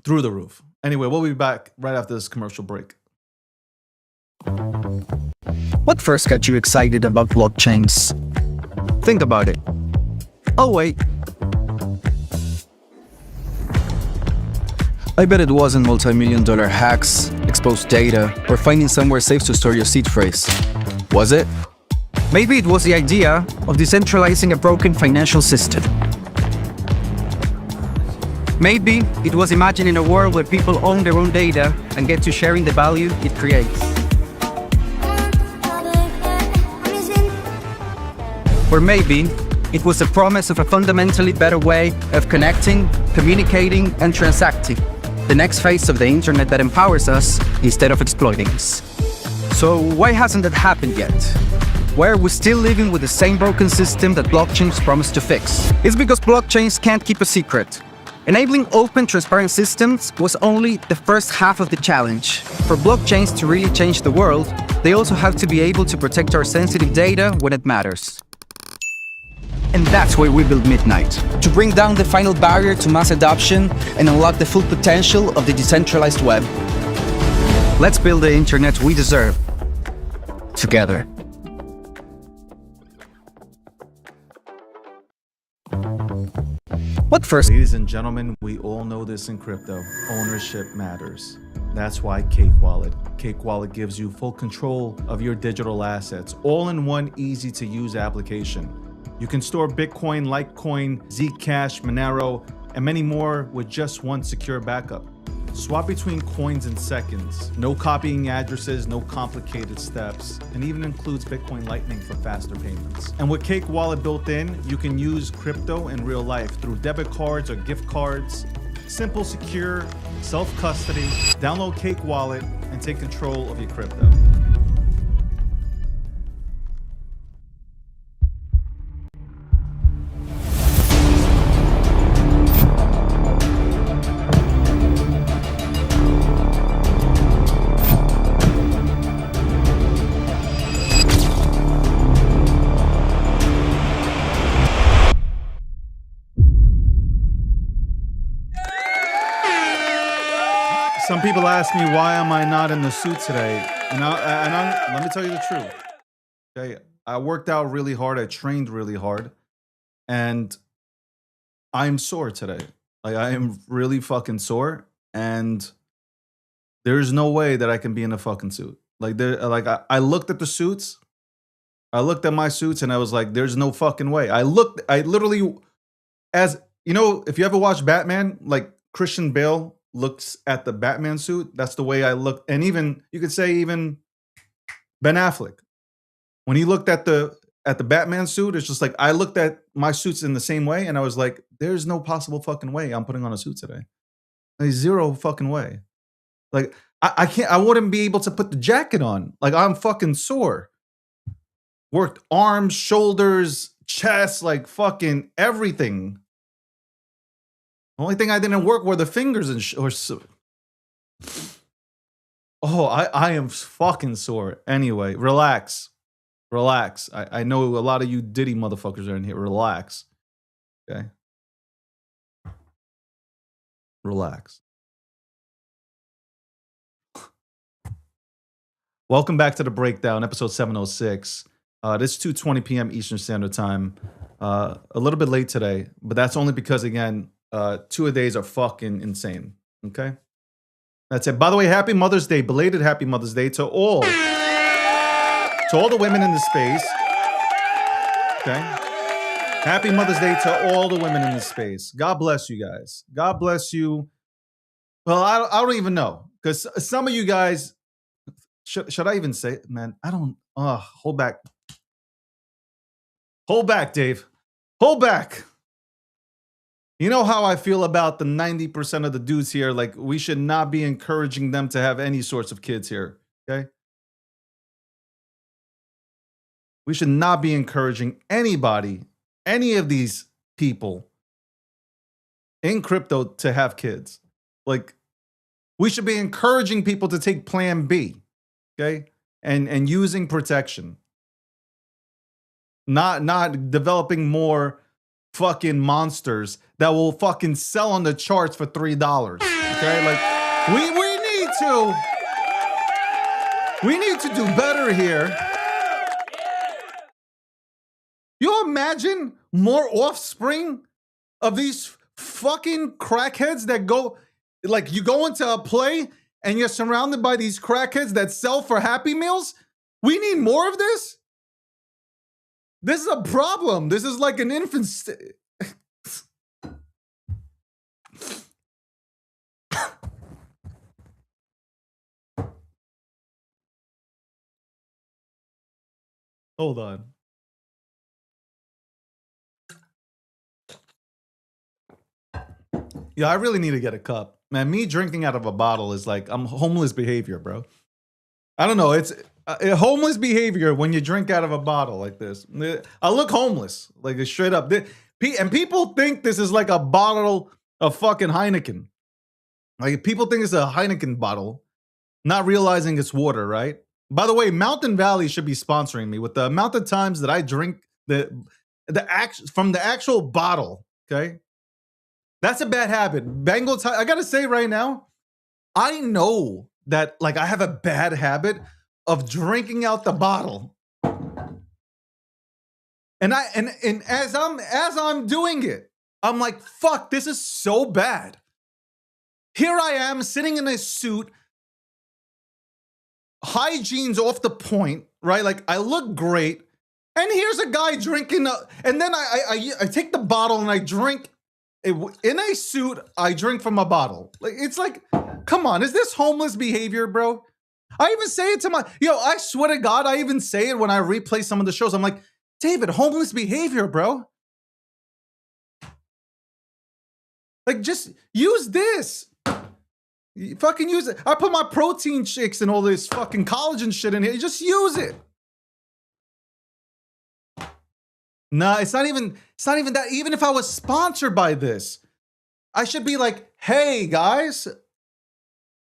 Through the roof. Anyway, we'll be back right after this commercial break. What first got you excited about blockchains? Think about it. Oh, wait. I bet it wasn't multi-million-dollar hacks, exposed data, or finding somewhere safe to store your seed phrase. Was it? Maybe it was the idea of decentralizing a broken financial system. Maybe it was imagining a world where people own their own data and get to sharing the value it creates. Or maybe it was the promise of a fundamentally better way of connecting, communicating, and transacting. The next phase of the internet that empowers us instead of exploiting us. So why hasn't that happened yet? Why are we still living with the same broken system that blockchains promise to fix? It's because blockchains can't keep a secret. Enabling open, transparent systems was only the first half of the challenge. For blockchains to really change the world, they also have to be able to protect our sensitive data when it matters. And that's why we built Midnight, to bring down the final barrier to mass adoption and unlock the full potential of the decentralized web. Let's build the internet we deserve, together. But first, Ladies and gentlemen, we all know this in crypto. Ownership matters. That's why Cake Wallet. Cake Wallet gives you full control of your digital assets, all in one easy to use application. You can store Bitcoin, Litecoin, Zcash, Monero, and many more with just one secure backup. Swap between coins in seconds. No copying addresses, no complicated steps, and even includes Bitcoin Lightning for faster payments. And with Cake Wallet built in, you can use crypto in real life through debit cards or gift cards. Simple, secure, self-custody. Download Cake Wallet and take control of your crypto. Some people ask me, why am I not in the suit today? Let me tell you the truth. Okay, I worked out really hard. I trained really hard, and I'm sore today. Like, I am really fucking sore, and there's no way that I can be in a fucking suit. I looked at the suits. I looked at my suits, and I was like, there's no fucking way. I literally, as you know, if you ever watch Batman, like Christian Bale looks at the Batman suit, that's the way I look. And even you could say even Ben Affleck, when he looked at the Batman suit, it's just like I looked at my suits in the same way, and I was like, there's no possible fucking way I'm putting on a suit today. Like, zero fucking way. Like, I can't, I wouldn't be able to put the jacket on. Like, I'm fucking sore. Worked arms, shoulders, chest, like fucking everything. The only thing I didn't work were the fingers and I am fucking sore. Anyway, relax. Relax. I know a lot of you Diddy motherfuckers are in here. Relax. Okay? Relax. Welcome back to The Breakdown, episode 706. This is 2:20 p.m. Eastern Standard Time. A little bit late today, but that's only because, again, 2 days are fucking insane. Okay? That's it. By the way, happy Mother's Day. Belated happy Mother's Day to all the women in the space. Okay? Happy Mother's Day to all the women in the space. God bless you guys. God bless you. Well, I don't even know. Because some of you guys, should I even say it, man? I don't, hold back. Hold back, Dave. Hold back. You know how I feel about the 90% of the dudes here. Like, we should not be encouraging them to have any sorts of kids here. Okay? We should not be encouraging anybody, any of these people in crypto to have kids. Like, we should be encouraging people to take plan B. Okay? And using protection. Not developing more fucking monsters that will fucking sell on the charts for $3. Okay? Like, we need to do better here. You imagine more offspring of these fucking crackheads that go, like, you go into a play and you're surrounded by these crackheads that sell for Happy Meals? We need more of this? This is a problem. This is like an infant Hold on. Yeah, I really need to get a cup. Man, me drinking out of a bottle is like, I'm homeless behavior, bro. I don't know. It's homeless behavior when you drink out of a bottle like this. I look homeless, like straight up. And people think this is like a bottle of fucking Heineken. Like, people think it's a Heineken bottle, not realizing it's water, right? By the way, Mountain Valley should be sponsoring me with the amount of times that I drink from the actual bottle. Okay, that's a bad habit. Bengal, I gotta say right now, I know that, like, I have a bad habit of drinking out the bottle, and as I'm doing it, I'm like, fuck, this is so bad. Here I am sitting in a suit, hygiene's off the point, right? Like I look great. And here's a guy drinking, and then I take the bottle and I drink it, in a suit. I drink from a bottle. Like it's like, come on, is this homeless behavior, bro? I even say it to I swear to God, I even say it when I replay some of the shows. I'm like, David, homeless behavior, bro. Like just use this. You fucking use it. I put my protein shakes and all this fucking collagen shit in here. You just use it. Nah, it's not even that. Even if I was sponsored by this, I should be like, hey guys,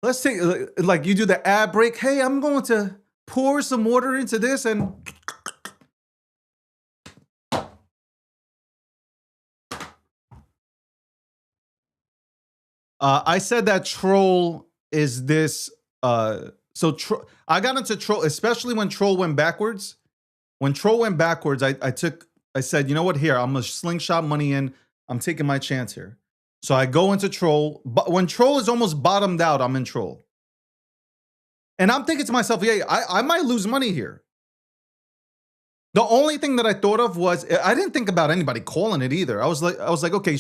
let's take, like you do the ad break. Hey, I'm going to pour some water into this and I said that troll is this, I got into troll, especially when troll went backwards. When troll went backwards, I said, you know what, here, I'm gonna slingshot money in. I'm taking my chance here. So I go into troll, but when troll is almost bottomed out, I'm in troll. And I'm thinking to myself, yeah, I might lose money here. The only thing that I thought of was, I didn't think about anybody calling it either. I was like, okay,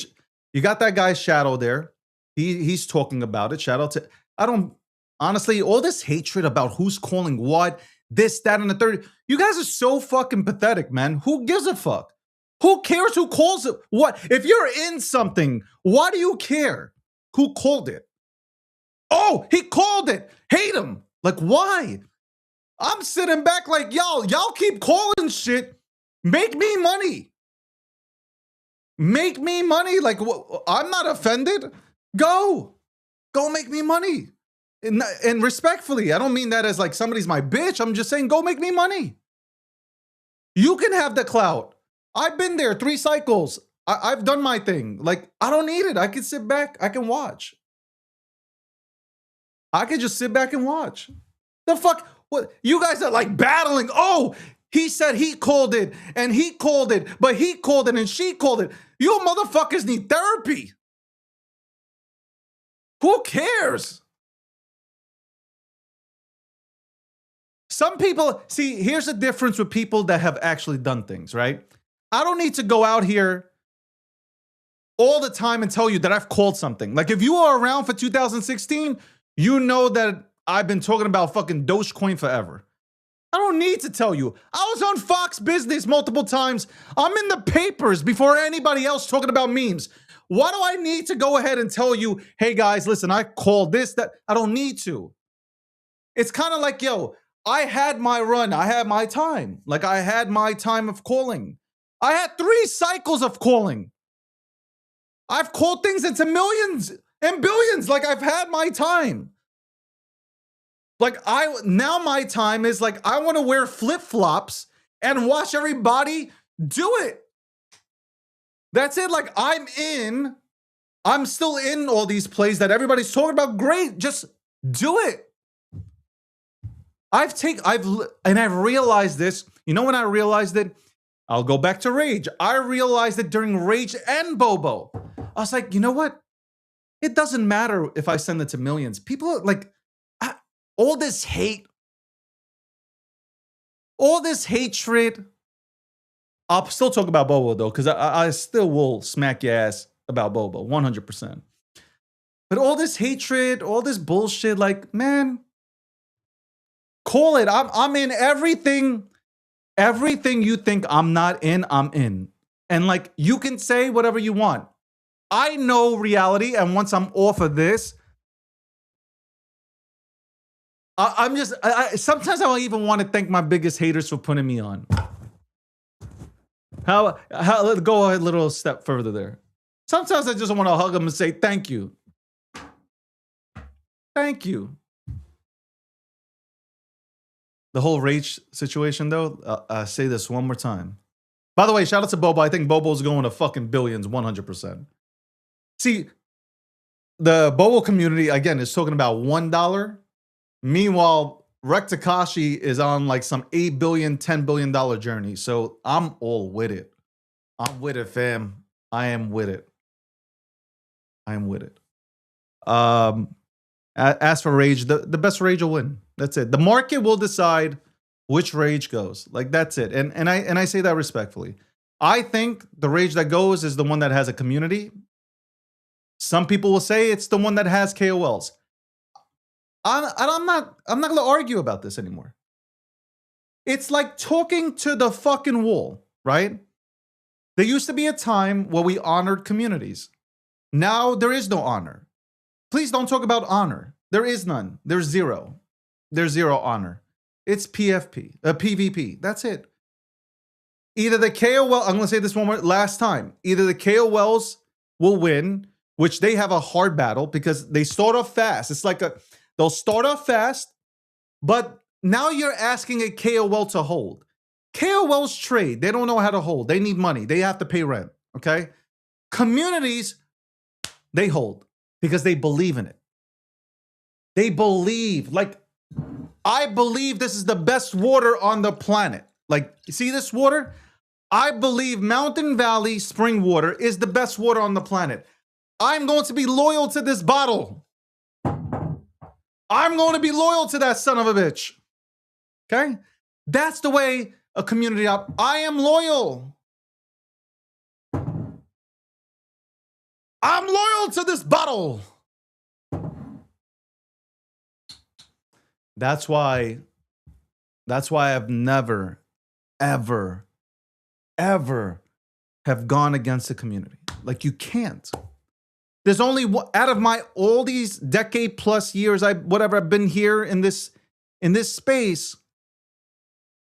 you got that guy Shadow there. He's talking about it. Shout out to, I don't, honestly, all this hatred about who's calling what, this, that, and the third. You guys are so fucking pathetic, man. Who gives a fuck? Who cares who calls it? What? If you're in something, why do you care who called it? Oh, he called it. Hate him. Like, why? I'm sitting back like, y'all keep calling shit. Make me money. Make me money. Like, I'm not offended. Go make me money. And respectfully, I don't mean that as like somebody's my bitch. I'm just saying, go make me money. You can have the clout. I've been there 3 cycles. I've done my thing. Like, I don't need it. I can sit back. I can watch. I can just sit back and watch. The fuck? What? You guys are like battling. Oh, he said he called it and he called it, but he called it and she called it. You motherfuckers need therapy. Who cares? Some people, see, here's the difference with people that have actually done things, right? I don't need to go out here all the time and tell you that I've called something. Like if you are around for 2016, you know that I've been talking about fucking Dogecoin forever. I don't need to tell you. I was on Fox Business multiple times. I'm in the papers before anybody else talking about memes. Why do I need to go ahead and tell you, hey guys, listen, I called this, that? I don't need to. It's kind of like, yo, I had my run. I had my time. Like I had my time of calling. I had 3 cycles of calling. I've called things into millions and billions. Like I've had my time. Like now my time is like, I want to wear flip-flops and watch everybody do it. That's it. Like I'm still in all these plays that everybody's talking about. Great. Just do it. I've realized this. You know when I realized it? I'll go back to Rage. I realized it during Rage and Bobo. I was like, you know what? It doesn't matter if I send it to millions. People are like, all this hate, all this hatred. I'll still talk about Bobo though, because I still will smack your ass about Bobo, 100%. But all this hatred, all this bullshit, like, man, call it. I'm in everything. Everything you think I'm not in, I'm in. And like, you can say whatever you want. I know reality. And once I'm off of this, I'm just, sometimes I don't even want to thank my biggest haters for putting me on. Let's go a little step further there. Sometimes I just want to hug them and say, thank you. Thank you. The whole Rage situation, though, I say this one more time. By the way, shout out to Bobo. I think Bobo's going to fucking billions, 100%. See, the Bobo community, again, is talking about $1. Meanwhile, Rek Takashi is on like some $8 billion, $10 billion journey. So I'm all with it. I'm with it, fam. I am with it. I'm with it. As for rage, the best rage will win. That's it. The market will decide which rage goes. Like that's it. And I say that respectfully. I think the rage that goes is the one that has a community. Some people will say it's the one that has KOLs. I'm not going to argue about this anymore. It's like talking to the fucking wall, right? There used to be a time where we honored communities. Now there is no honor. Please don't talk about honor. There is none. There's zero. There's zero honor. It's PvP. That's it. Either the KOL, I'm going to say this one more last time. Either the KOLs will win, which they have a hard battle because they start off fast. It's like they'll start off fast, but now you're asking a KOL to hold. KOLs trade. They don't know how to hold. They need money. They have to pay rent. Okay. Communities, they hold because they believe in it. They believe, like, I believe this is the best water on the planet. Like, you see this water? I believe Mountain Valley spring water is the best water on the planet. I'm going to be loyal to this bottle. I'm going to be loyal to that son of a bitch. Okay? That's the way a community I am loyal. I'm loyal to this bottle. That's why I've never, ever have gone against the community. Like, you can't. There's only out of my all these decade plus years I've been here in this space,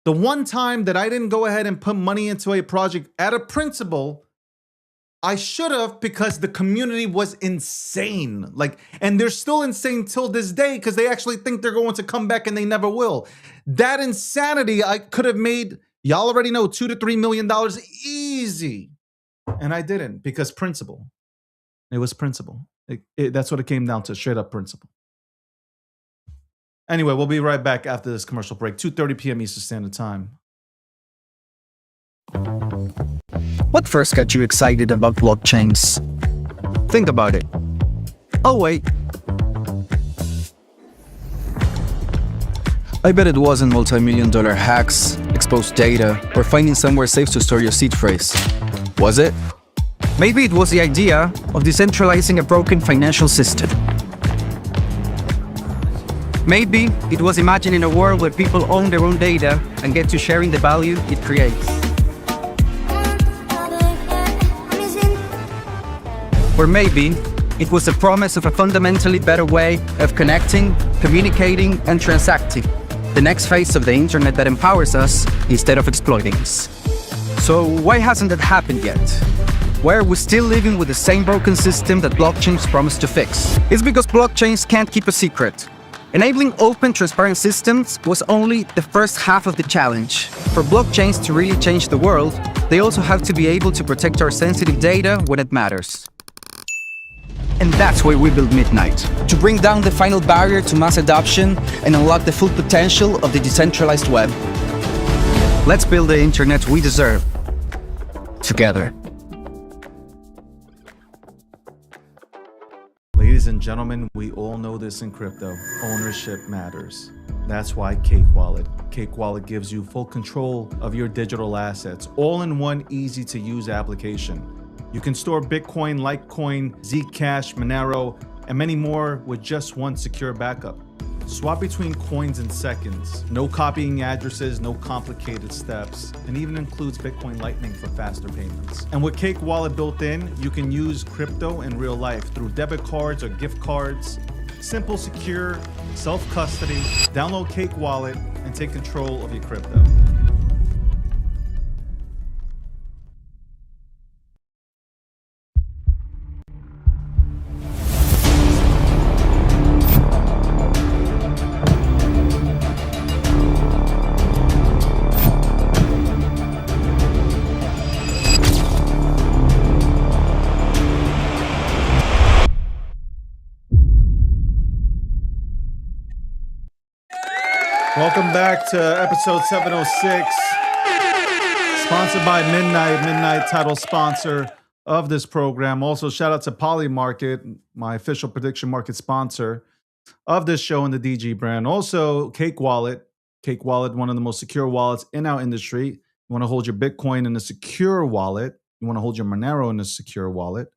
the one time that I didn't go ahead and put money into a project at a principle, I should have, because the community was insane. Like, and they're still insane till this day because they actually think they're going to come back and they never will. That insanity, I could have made, y'all already know, $2 to $3 million easy. And I didn't because principle. It was principle. That's what it came down to, straight up principle. Anyway, we'll be right back after this commercial break, 2:30 p.m. Eastern Standard Time. What first got you excited about blockchains? Think about it. Oh, wait. I bet it wasn't multi-million-dollar hacks, exposed data, or finding somewhere safe to store your seed phrase. Was it? Maybe it was the idea of decentralizing a broken financial system. Maybe it was imagining a world where people own their own data and get to sharing the value it creates. Or maybe it was the promise of a fundamentally better way of connecting, communicating, and transacting. The next phase of the internet that empowers us instead of exploiting us. So why hasn't that happened yet? Why are we still living with the same broken system that blockchains promise to fix? It's because blockchains can't keep a secret. Enabling open, transparent systems was only the first half of the challenge. For blockchains to really change the world, they also have to be able to protect our sensitive data when it matters. And that's why we built Midnight, to bring down the final barrier to mass adoption and unlock the full potential of the decentralized web. Let's build the internet we deserve, together. Ladies and gentlemen, we all know this in crypto. Ownership matters. That's why Cake Wallet. Cake Wallet gives you full control of your digital assets, all in one easy-to-use application. You can store Bitcoin, Litecoin, Zcash, Monero, and many more with just one secure backup. Swap between coins in seconds. No copying addresses, no complicated steps, and even includes Bitcoin Lightning for faster payments. And with Cake Wallet built in, you can use crypto in real life through debit cards or gift cards. Simple, secure, self-custody. Download Cake Wallet and take control of your crypto. Welcome back to episode 706, sponsored by Midnight title sponsor of this program. Also, shout out to Polymarket, my official prediction market sponsor of this show in the DG brand. Also, Cake Wallet. Cake Wallet, one of the most secure wallets in our industry. You want to hold your Bitcoin in a secure wallet. You want to hold your Monero in a secure wallet.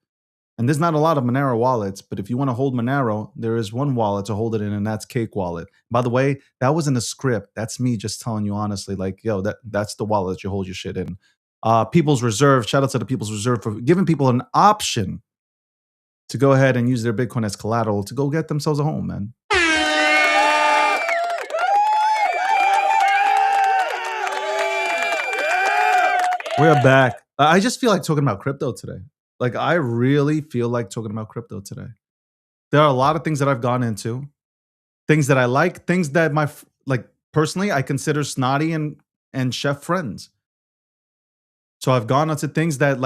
And there's not a lot of Monero wallets, but if you want to hold Monero, there is one wallet to hold it in, and that's Cake Wallet. By the way, that wasn't a script. That's me just telling you honestly, like, yo, that's the wallet that you hold your shit in. People's Reserve, shout out to the People's Reserve for giving people an option to go ahead and use their Bitcoin as collateral to go get themselves a home, man. We're back. I just feel like talking about crypto today. Like, I really feel like talking about crypto today. There are a lot of things that I've gone into, things that I like, things that personally, I consider snotty and chef friends. So I've gone into things that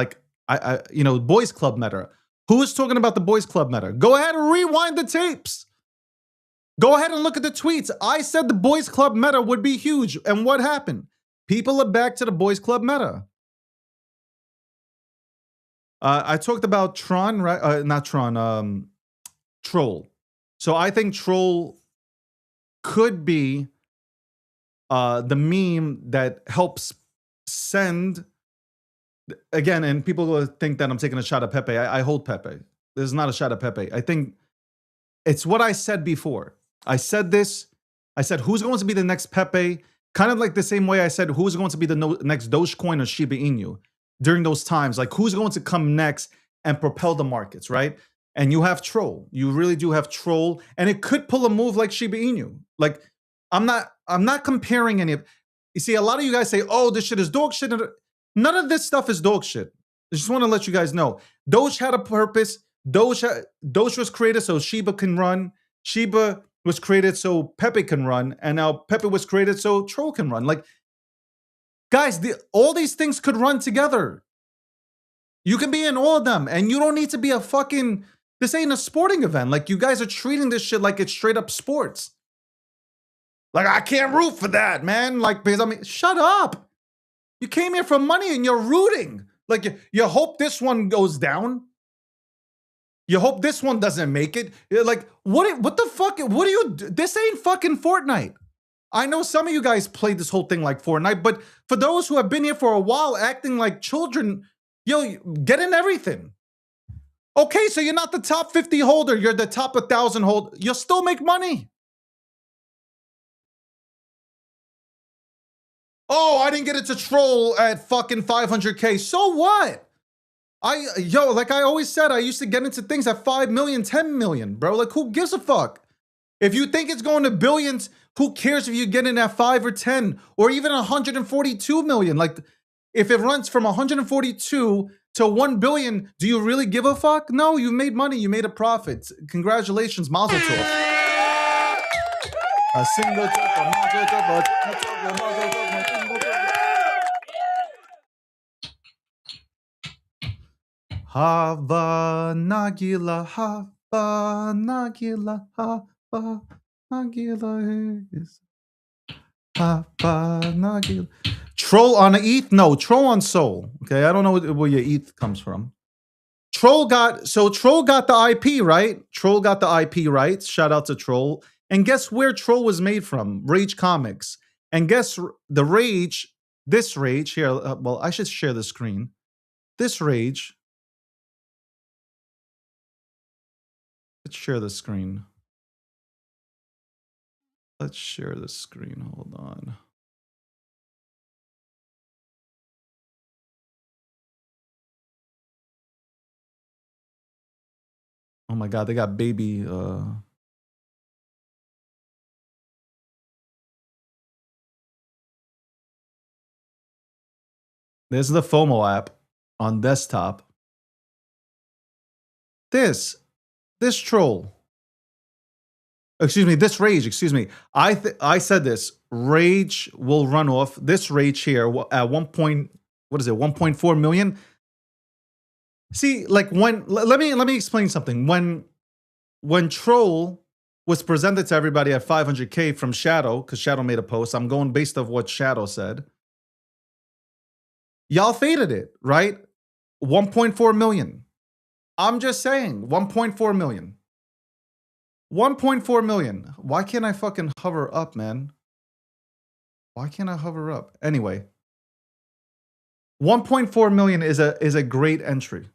I Boys Club meta. Who is talking about the Boys Club meta? Go ahead and rewind the tapes. Go ahead and look at the tweets. I said the Boys Club meta would be huge. And what happened? People are back to the Boys Club meta. I talked about Tron, right? Not Tron, Troll. So I think Troll could be the meme that helps send, again, and people will think that I'm taking a shot at Pepe. I hold Pepe. This is not a shot at Pepe. I think it's what I said before. I said this. I said, who's going to be the next Pepe? Kind of like the same way I said, who's going to be the next Dogecoin or Shiba Inu? During those times, like who's going to come next and propel the markets, right? And you have Troll. You really do have Troll, and it could pull a move like Shiba Inu. Like, I'm not comparing any of. You see, a lot of you guys say, "Oh, this shit is dog shit." None of this stuff is dog shit. I just want to let you guys know. Doge had a purpose. Doge was created so Shiba can run. Shiba was created so Pepe can run, and now Pepe was created so Troll can run. Like, guys, all these things could run together. You can be in all of them, and you don't need to be a fucking. This ain't a sporting event. Like, you guys are treating this shit like it's straight up sports. Like, I can't root for that, man. Like, because shut up. You came here for money and you're rooting. Like, you hope this one goes down. You hope this one doesn't make it. You're like, what the fuck? What do you? This ain't fucking Fortnite. I know some of you guys played this whole thing like Fortnite, but for those who have been here for a while acting like children, yo, get in everything. Okay, so you're not the top 50 holder, you're the top 1,000 holder. You'll still make money. Oh, I didn't get it to Troll at fucking 500K. So what? I always said, I used to get into things at 5 million, 10 million, bro. Like, who gives a fuck? If you think it's going to billions, who cares if you get in at 5 or 10 or even 142 million? Like, if it runs from 142 to 1 billion, do you really give a fuck? No, you made money. You made a profit. Congratulations, Mazel Tov. A single tov, Mazel Tov, Mazel Tov. Hava Nagila, Hava Nagila, Hava Nagila is Hava Nagila. Troll on ETH? No, Troll on Sol. Okay, I don't know where your ETH comes from. Troll got the IP, right? Troll got the IP rights. Shout out to Troll. And guess where Troll was made from? Rage Comics. And guess the Rage, this Rage here. Well, I should share the screen. This Rage. Let's share the screen. Let's share the screen. Hold on. Oh my God, they got baby. There's the FOMO app on desktop. This Troll. Excuse me, this Rage, excuse me. I said this. Rage will run off. This Rage here at 1.4 million? See, like let me explain something. When Troll was presented to everybody at 500K from Shadow, because Shadow made a post, I'm going based off what Shadow said. Y'all faded it, right? 1.4 million. I'm just saying, 1.4 million. 1.4 million. Why can't I fucking hover up, man? Why can't I hover up? Anyway, 1.4 million is a great entry.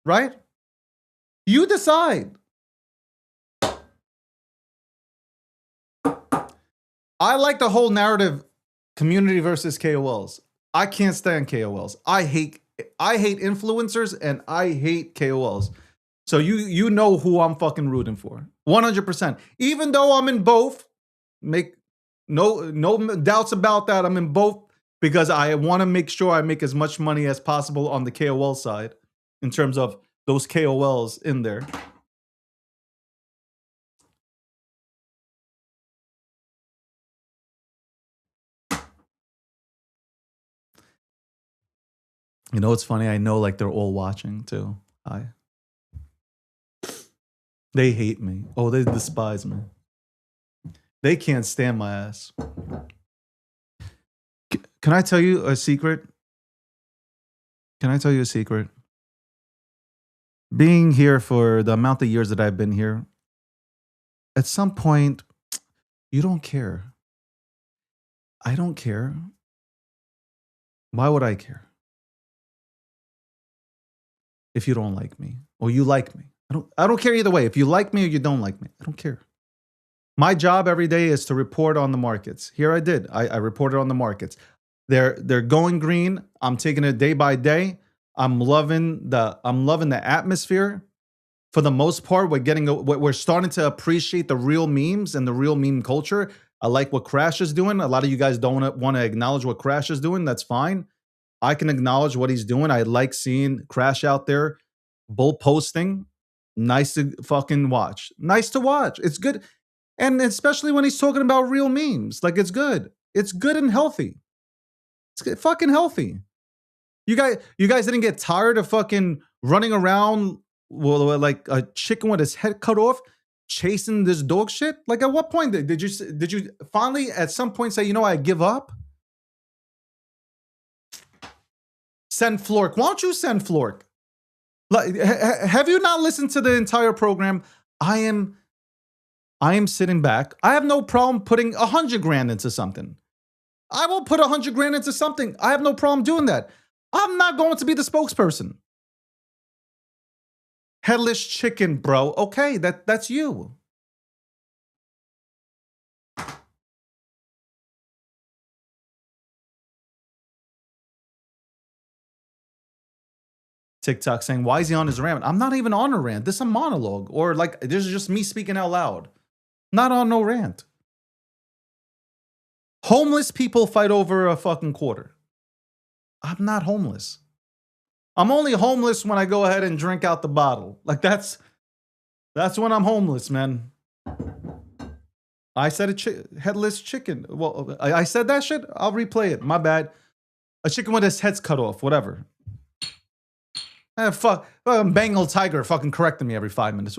Right? You decide. I like the whole narrative, community versus KOLs. I can't stand KOLs. I hate influencers and I hate KOLs. So you know who I'm fucking rooting for. 100%. Even though I'm in both, make no doubts about that. I'm in both because I want to make sure I make as much money as possible on the KOL side in terms of those KOLs in there. You know, it's funny. I know like they're all watching too. They hate me. Oh, they despise me. They can't stand my ass. Can I tell you a secret? Can I tell you a secret? Being here for the amount of years that I've been here, at some point, you don't care. I don't care. Why would I care? If you don't like me or you like me. I don't care either way. If you like me or you don't like me, I don't care. My job every day is to report on the markets. Here I did. I reported on the markets. They're going green. I'm taking it day by day. I'm loving the atmosphere. For the most part, we're starting to appreciate the real memes and the real meme culture. I like what Crash is doing. A lot of you guys don't want to acknowledge what Crash is doing. That's fine. I can acknowledge what he's doing. I like seeing Crash out there, bull posting. Nice to fucking watch. Nice to watch. It's good. And especially when he's talking about real memes. Like, it's good. It's good and healthy. It's fucking healthy. You guys didn't get tired of fucking running around like a chicken with his head cut off, chasing this dog shit? Like, at what point did you finally at some point say, you know, I give up? Send Flork. Why don't you send Flork? Like, have you not listened to the entire program? I am sitting back. I have no problem putting 100 grand into something. I will put 100 grand into something. I have no problem doing that. I'm not going to be the spokesperson. Headless chicken, bro. Okay, that's you. TikTok saying, why is he on his rant? I'm not even on a rant. This is a monologue. Or like, this is just me speaking out loud. Not on no rant. Homeless people fight over a fucking quarter. I'm not homeless. I'm only homeless when I go ahead and drink out the bottle. Like, that's when I'm homeless, man. I said headless chicken. Well, I said that shit. I'll replay it. My bad. A chicken with his head's cut off. Whatever. Fuck. Bengal tiger fucking correcting me every 5 minutes.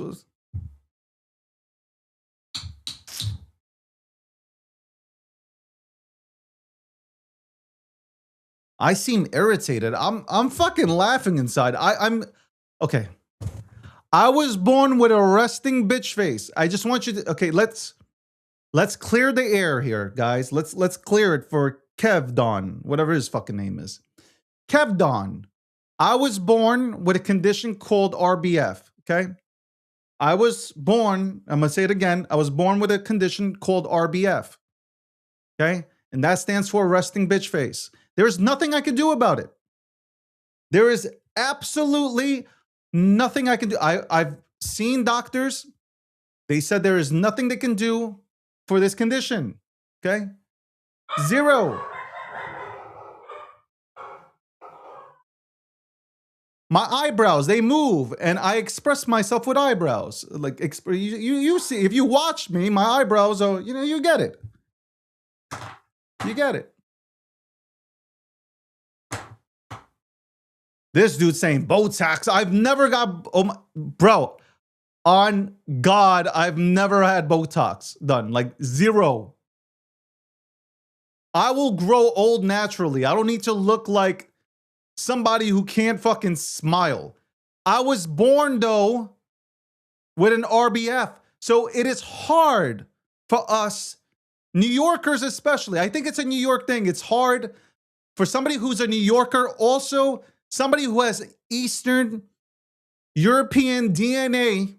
I seem irritated. I'm fucking laughing inside. I'm okay. I was born with a resting bitch face. I just want you to okay, let's clear the air here, guys. Let's clear it for Kev Don, whatever his fucking name is. Kev Don. I was born with a condition called RBF, okay? I was born, I'm gonna say it again. I was born with a condition called RBF. Okay? And that stands for resting bitch face. There is nothing I can do about it. There is absolutely nothing I can do. I've seen doctors. They said there is nothing they can do for this condition. Okay? Zero. My eyebrows, they move, and I express myself with eyebrows. Like, you see, if you watch me, my eyebrows are, you get it. You get it. This dude saying Botox. I've never got, bro, on God, I've never had Botox done. Like, zero. I will grow old naturally. I don't need to look like somebody who can't fucking smile. I was born though with an RBF. So it is hard for us, New Yorkers especially. I think it's a New York thing. It's hard for somebody who's a New Yorker, also somebody who has Eastern European DNA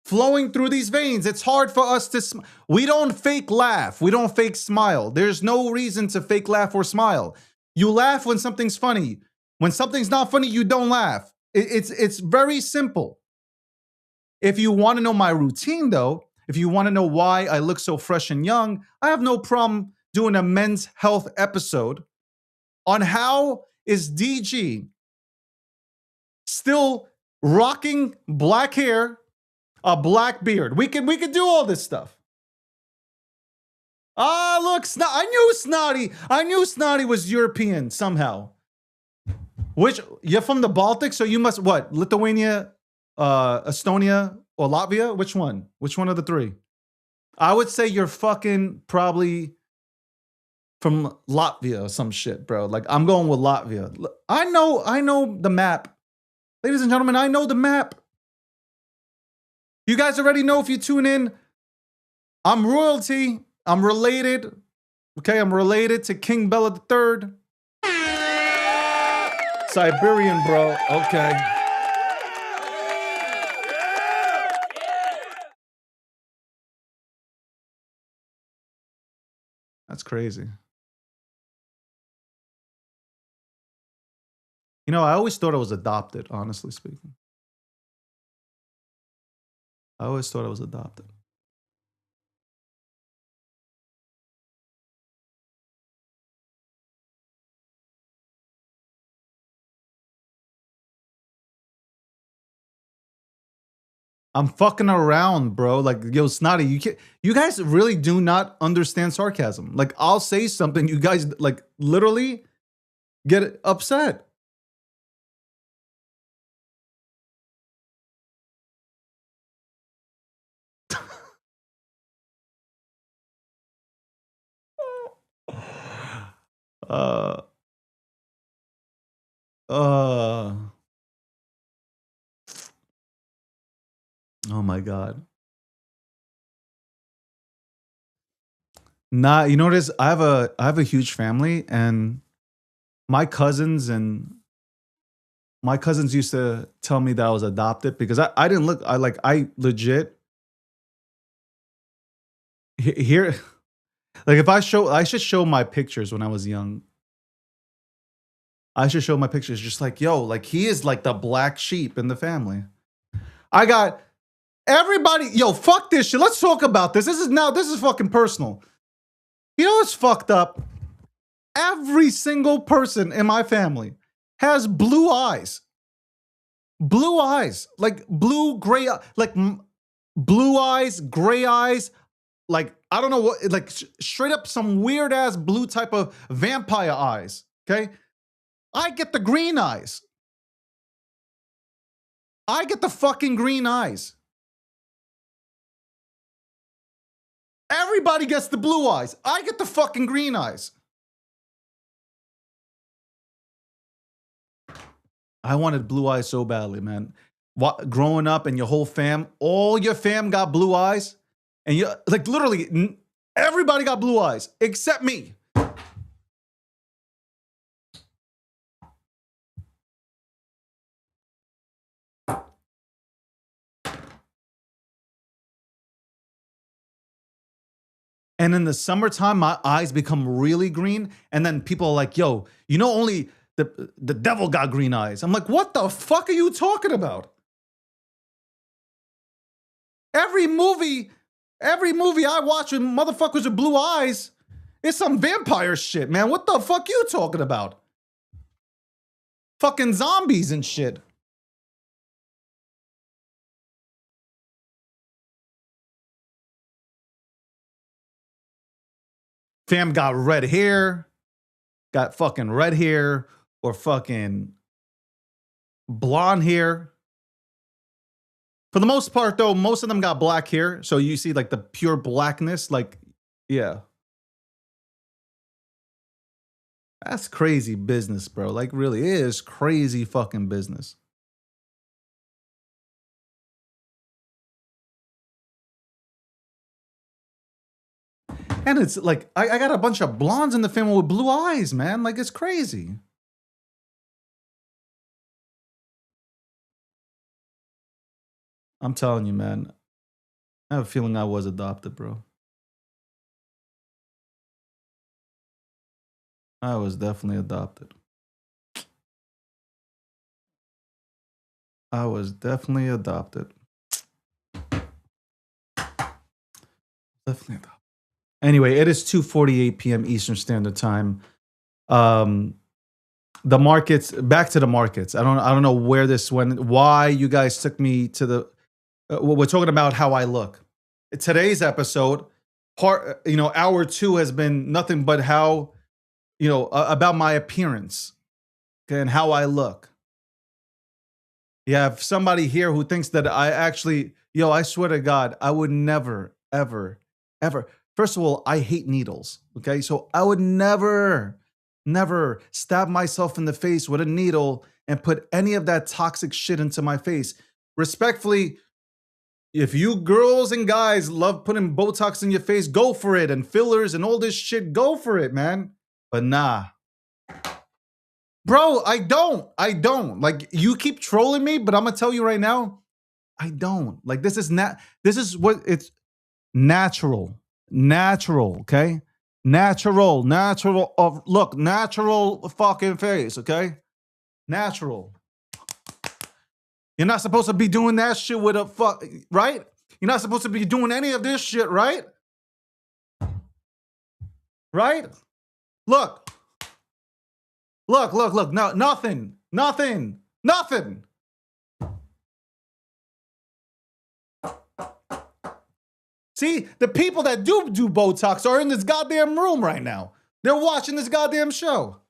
flowing through these veins. It's hard for us to, we don't fake laugh. We don't fake smile. There's no reason to fake laugh or smile. You laugh when something's funny. When something's not funny, you don't laugh. It's very simple. If you want to know my routine though, if you want to know why I look so fresh and young, I have no problem doing a men's health episode on how is DG still rocking black hair, a black beard. We can do all this stuff. Ah, look, I knew Snotty was European somehow. Which, you're from the Baltic, so you must, what, Lithuania, Estonia, or Latvia? Which one? Which one of the three? I would say you're fucking probably from Latvia or some shit, bro. Like, I'm going with Latvia. I know the map. Ladies and gentlemen, I know the map. You guys already know if you tune in, I'm royalty. I'm related. Okay, I'm related to King Bela III. Siberian, bro. Okay. That's crazy. You know, I always thought I was adopted, honestly speaking. I always thought I was adopted. I'm fucking around, bro. Like, yo, Snotty, you guys really do not understand sarcasm. Like, I'll say something, you guys like literally get upset. Oh my God. Nah, you notice I have a huge family, and my cousins used to tell me that I was adopted because I didn't look, I legit here, like if I should show my pictures when I was young. I should show my pictures just like, yo, like he is like the black sheep in the family. I got everybody, yo, fuck this shit. Let's talk about this. This is fucking personal. You know what's fucked up? Every single person in my family has blue eyes. Blue eyes. Like blue, gray, like blue eyes, gray eyes. Like, I don't know what, like straight up some weird ass blue type of vampire eyes. Okay? I get the green eyes. I get the fucking green eyes. Everybody gets the blue eyes. I get the fucking green eyes. I wanted blue eyes so badly, man. Growing up and your whole fam, all your fam got blue eyes. And you like literally everybody got blue eyes except me. And in the summertime, my eyes become really green. And then people are like, yo, you know, only the devil got green eyes. I'm like, what the fuck are you talking about? Every movie I watch with motherfuckers with blue eyes, it's some vampire shit, man. What the fuck you talking about? Fucking zombies and shit. Fam got red hair, got fucking red hair or fucking blonde hair. For the most part, though, most of them got black hair. So you see like the pure blackness, like, yeah. That's crazy business, bro. Like, really, it is crazy fucking business. And it's like, I got a bunch of blondes in the family with blue eyes, man. Like, it's crazy. I'm telling you, man. I have a feeling I was adopted, bro. I was definitely adopted. I was definitely adopted. Definitely adopted. Anyway, it is 2:48 p.m. Eastern Standard Time. The markets, back to the markets. I don't know where this went, why you guys took me to the we're talking about how I look. Today's episode, hour 2 has been nothing but how, about my appearance, okay, and how I look. You have somebody here who thinks that I actually, I swear to God, I would never, ever, ever. First of all, I hate needles. Okay. So I would never stab myself in the face with a needle and put any of that toxic shit into my face. Respectfully, if you girls and guys love putting Botox in your face, go for it. And fillers and all this shit, go for it, man. But nah. Bro, I don't. Like, you keep trolling me, but I'm gonna tell you right now, I don't. Like, this is what it's natural, okay? Natural look, natural fucking face, okay? Natural. You're not supposed to be doing that shit with a fuck, right? You're not supposed to be doing any of this shit, right? Right? Look. No, nothing. See, the people that do Botox are in this goddamn room right now. They're watching this goddamn show.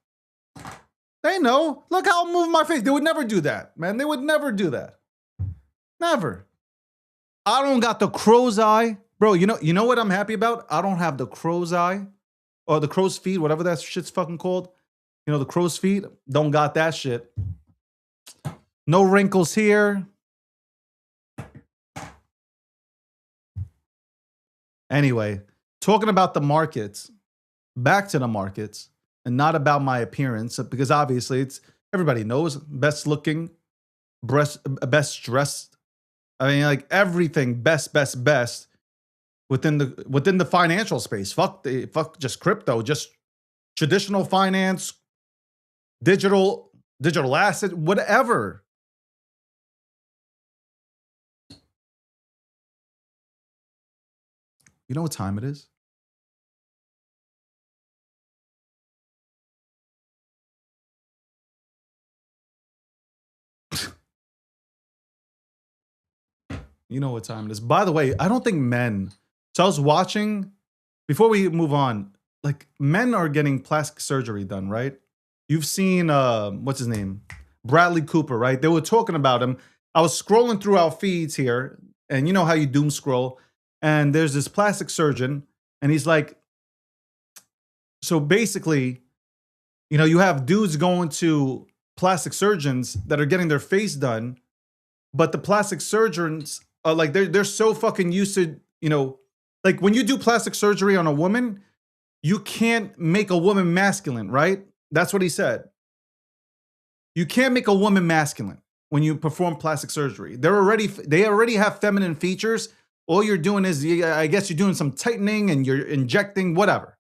They know. Look how I'm moving my face. They would never do that, man. They would never do that. Never. I don't got the crow's eye. Bro, you know what I'm happy about? I don't have the crow's eye or the crow's feet, whatever that shit's fucking called. The crow's feet. Don't got that shit. No wrinkles here. Anyway, talking about the markets, back to the markets, and not about my appearance, because obviously everybody knows best looking, best dressed. I mean, like, everything best within the financial space. Fuck just crypto, just traditional finance, digital asset, whatever. You know what time it is? You know what time it is. By the way, I don't think men. So I was watching, before we move on, like, men are getting plastic surgery done, right? You've seen, what's his name? Bradley Cooper, right? They were talking about him. I was scrolling through our feeds here, and you know how you doom scroll, and there's this plastic surgeon, and he's like, so basically, you have dudes going to plastic surgeons that are getting their face done, but the plastic surgeons are like, they're so fucking used to, like, when you do plastic surgery on a woman, you can't make a woman masculine, right? That's what he said. You can't make a woman masculine when you perform plastic surgery. They already have feminine features. All you're doing is, I guess, you're doing some tightening and you're injecting whatever.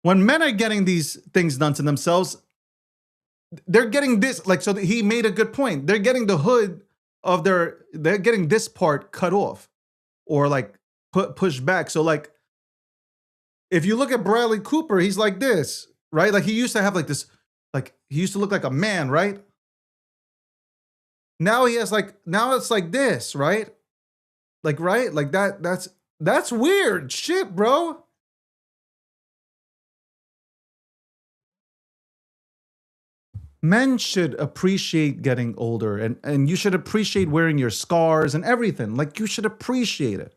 When men are getting these things done to themselves, they're getting this, like, so he made a good point. They're getting the hood of they're getting this part cut off or like pushed back. So, like, if you look at Bradley Cooper, he's like this, right? Like, he used to have like this, like, he used to look like a man, right? Now he has now it's like this, right? Like, right? Like that's weird shit, bro. Men should appreciate getting older, and you should appreciate wearing your scars and everything. Like, you should appreciate it.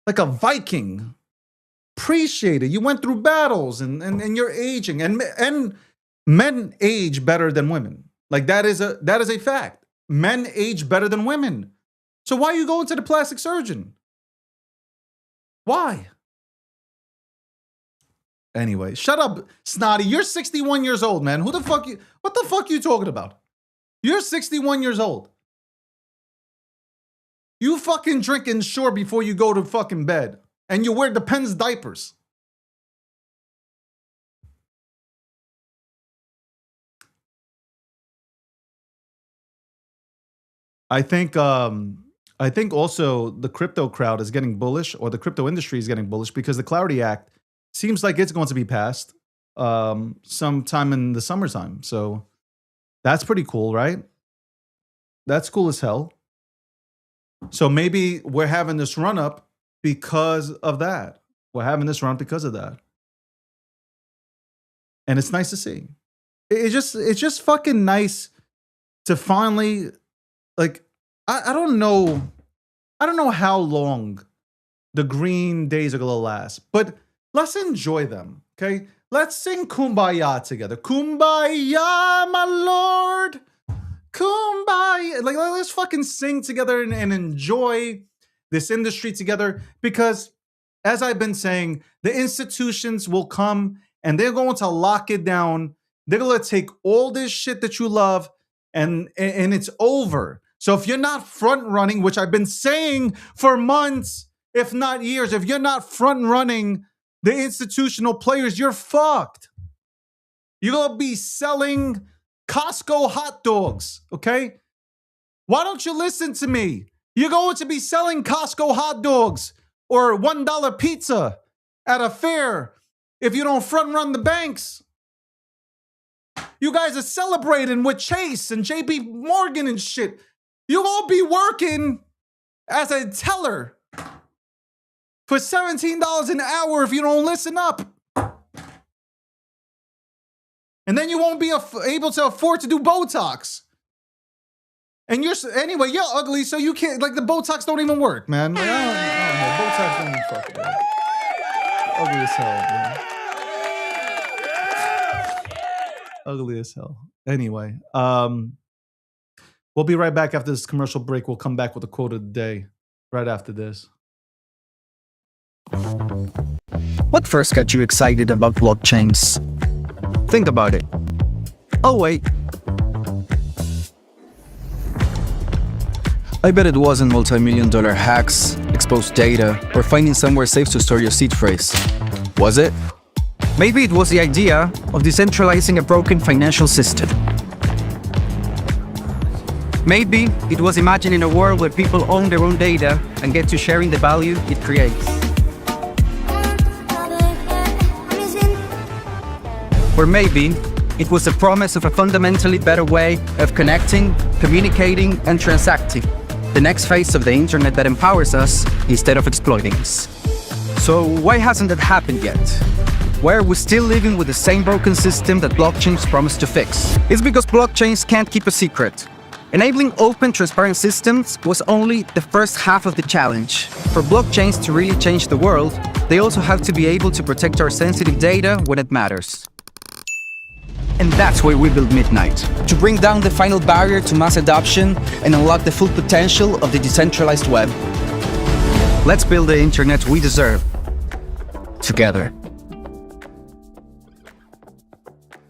Like a Viking. appreciate it. You went through battles and you're aging, and men age better than women. Like that is a fact. Men age better than women. So why are you going to the plastic surgeon? Why? Anyway, shut up, Snotty. You're 61 years old, man. What the fuck you talking about? You're 61 years old. You fucking drink Ensure before you go to fucking bed. And you wear Depends diapers. I think also the crypto crowd is getting bullish, or the crypto industry is getting bullish, because the Clarity Act seems like it's going to be passed sometime in the summertime. So that's pretty cool, right? That's cool as hell. So maybe we're having this run up because of that. We're having this run because of that. And it's nice to see. It's just fucking nice to finally, like, I don't know how long the green days are gonna last, but let's enjoy them, okay? Let's sing Kumbaya together. Kumbaya, my lord. Kumbaya. Like, let's fucking sing together and enjoy this industry together, because as I've been saying, the institutions will come and they're going to lock it down. They're going to take all this shit that you love and it's over. So if you're not front running, which I've been saying for months, if not years, if you're not front running the institutional players, you're fucked. You're going to be selling Costco hot dogs, okay? Why don't you listen to me? You're going to be selling Costco hot dogs or $1 pizza at a fair if you don't front run the banks. You guys are celebrating with Chase and JP Morgan and shit. You'll all be working as a teller for $17 an hour if you don't listen up. And then you won't be able to afford to do Botox. And you're ugly, so you can't, like, the Botox don't even work, man. Like, I don't know. Botox don't even fucking work. Ugly as hell, man. Ugly as hell. Anyway, we'll be right back after this commercial break. We'll come back with a quote of the day right after this. What first got you excited about blockchains? Think about it. Oh, wait. I bet it wasn't multi-million-dollar hacks, exposed data, or finding somewhere safe to store your seed phrase. Was it? Maybe it was the idea of decentralizing a broken financial system. Maybe it was imagining a world where people own their own data and get to sharing the value it creates. Or maybe it was the promise of a fundamentally better way of connecting, communicating, and transacting. The next phase of the internet that empowers us instead of exploiting us. So why hasn't that happened yet? Why are we still living with the same broken system that blockchains promise to fix? It's because blockchains can't keep a secret. Enabling open, transparent systems was only the first half of the challenge. For blockchains to really change the world, they also have to be able to protect our sensitive data when it matters. And that's why we built Midnight, to bring down the final barrier to mass adoption and unlock the full potential of the decentralized web. Let's build the internet we deserve, together.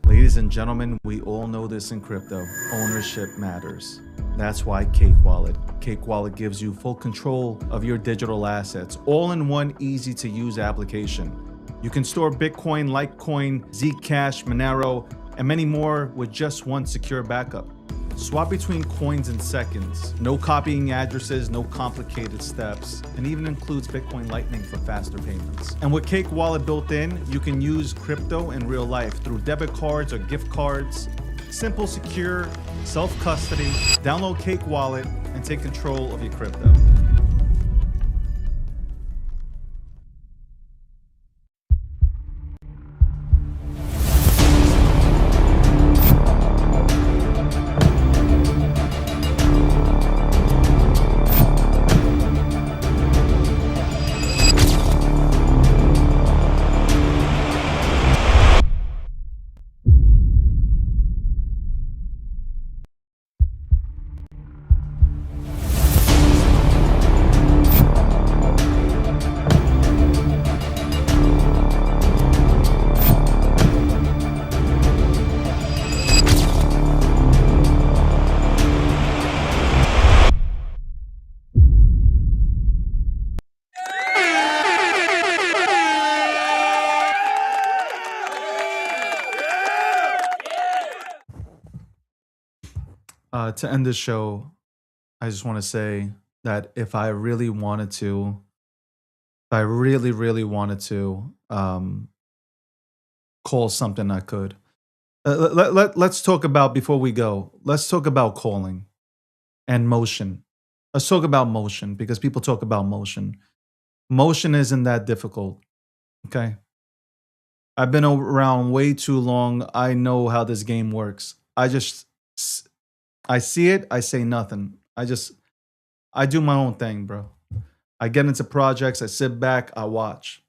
Ladies and gentlemen, we all know this in crypto. Ownership matters. That's why Cake Wallet. Cake Wallet gives you full control of your digital assets, all in one easy-to-use application. You can store Bitcoin, Litecoin, Zcash, Monero, and many more with just one secure backup. Swap between coins in seconds. No copying addresses, no complicated steps, and even includes Bitcoin Lightning for faster payments. And with Cake Wallet built in, you can use crypto in real life through debit cards or gift cards. Simple, secure, self-custody. Download Cake Wallet and take control of your crypto. To end this show, I just want to say that if I really wanted to, if I really, really wanted to call something, I could. Let's talk about, before we go, let's talk about calling and motion. Let's talk about motion because people talk about motion. Motion isn't that difficult. Okay. I've been around way too long. I know how this game works. I see it, I say nothing. I do my own thing, bro. I get into projects, I sit back, I watch.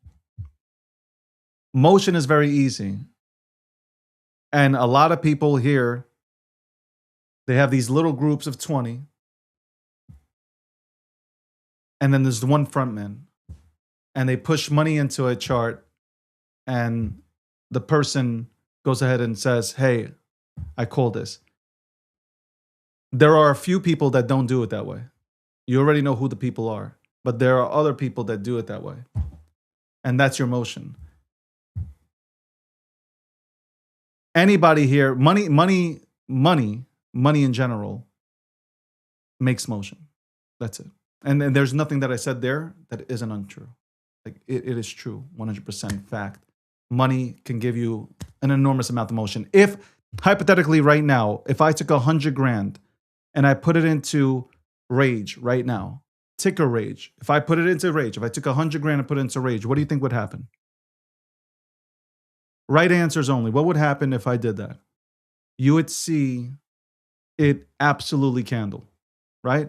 Motion is very easy. And a lot of people here, they have these little groups of 20. And then there's the one frontman. And they push money into a chart. And the person goes ahead and says, hey, I call this. There are a few people that don't do it that way. You already know who the people are. But there are other people that do it that way. And that's your motion. Anybody here, money in general makes motion. That's it. And there's nothing that I said there that isn't untrue. Like it is true, 100% fact. Money can give you an enormous amount of motion. If hypothetically right now, if I took 100 grand and I put it into Rage right now, ticker Rage. If I put it into Rage, if I took 100 grand and put it into Rage, what do you think would happen? Right answers only. What would happen if I did that? You would see it absolutely candle, right?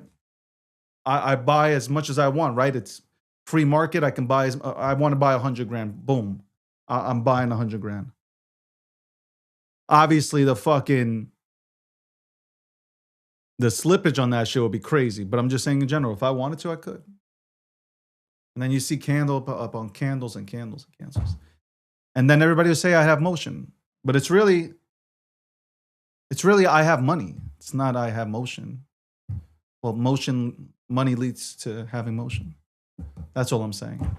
I buy as much as I want, right? It's free market. I can buy I want to buy 100 grand. Boom. I'm buying 100 grand. Obviously, the slippage on that shit would be crazy, but I'm just saying in general, if I wanted to, I could. And then you see candle up on candles and candles and candles. And then everybody will say I have motion, but it's really I have money. It's not I have motion. Well, money leads to having motion. That's all I'm saying.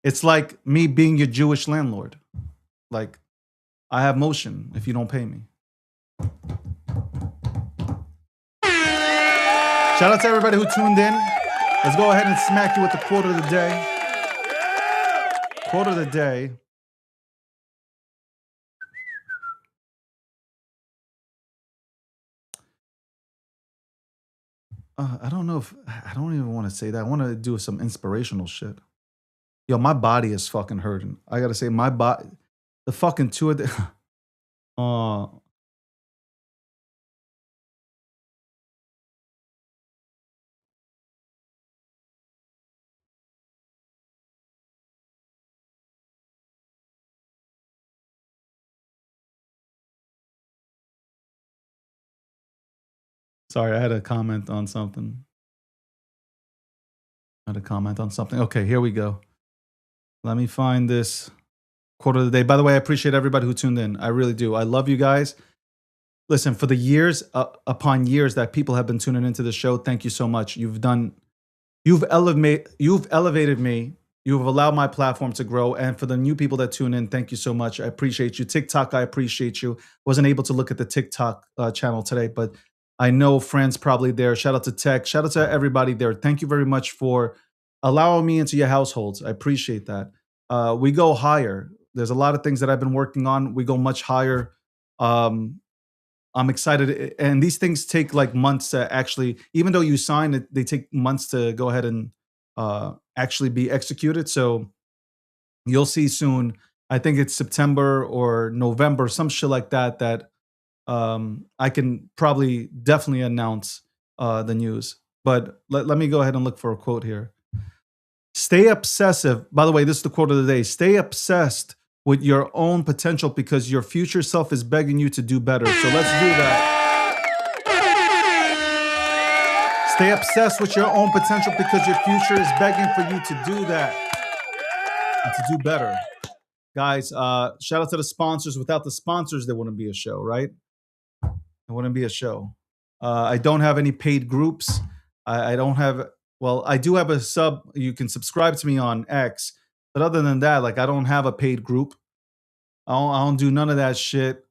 It's like me being your Jewish landlord. Like, I have motion if you don't pay me. Shout out to everybody who tuned in. Let's go ahead and smack you with the quote of the day. Quote of the day. I don't know if I don't even want to say that. I want to do some inspirational shit. Yo, my body is fucking hurting. I gotta say, my body, the fucking two of the. Sorry, I had a comment on something. Okay, here we go. Let me find this quote of the day. By the way, I appreciate everybody who tuned in. I really do. I love you guys. Listen, for the years upon years that people have been tuning into the show, thank you so much. You've elevated me. You've allowed my platform to grow. And for the new people that tune in, thank you so much. I appreciate you. TikTok, I appreciate you. Wasn't able to look at the TikTok channel today, but I know friends probably there. Shout out to Tech. Shout out to everybody there. Thank you very much for allowing me into your households. I appreciate that. We go higher. There's a lot of things that I've been working on. We go much higher. I'm excited. And these things take like months to actually, even though you sign it, they take months to go ahead and actually be executed. So you'll see soon. I think it's September or November, some shit like that, that I can probably definitely announce the news. But let me go ahead and look for a quote here. Stay obsessive. By the way, this is the quote of the day. Stay obsessed with your own potential because your future self is begging you to do better. So let's do that. Stay obsessed with your own potential because your future is begging for you to do that and to do better. Guys, shout out to the sponsors. Without the sponsors, there wouldn't be a show, right? It wouldn't be a show. I don't have any paid groups. I don't have, well, I do have a sub. You can subscribe to me on X. But other than that, like, I don't have a paid group. I don't do none of that shit.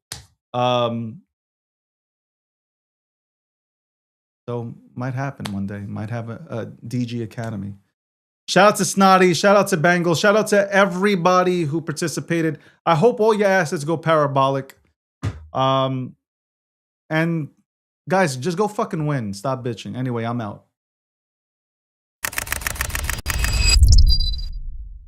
So might happen one day. Might have a DG Academy. Shout out to Snotty. Shout out to Bangle. Shout out to everybody who participated. I hope all your assets go parabolic. And guys, just go fucking win. Stop bitching. Anyway, I'm out.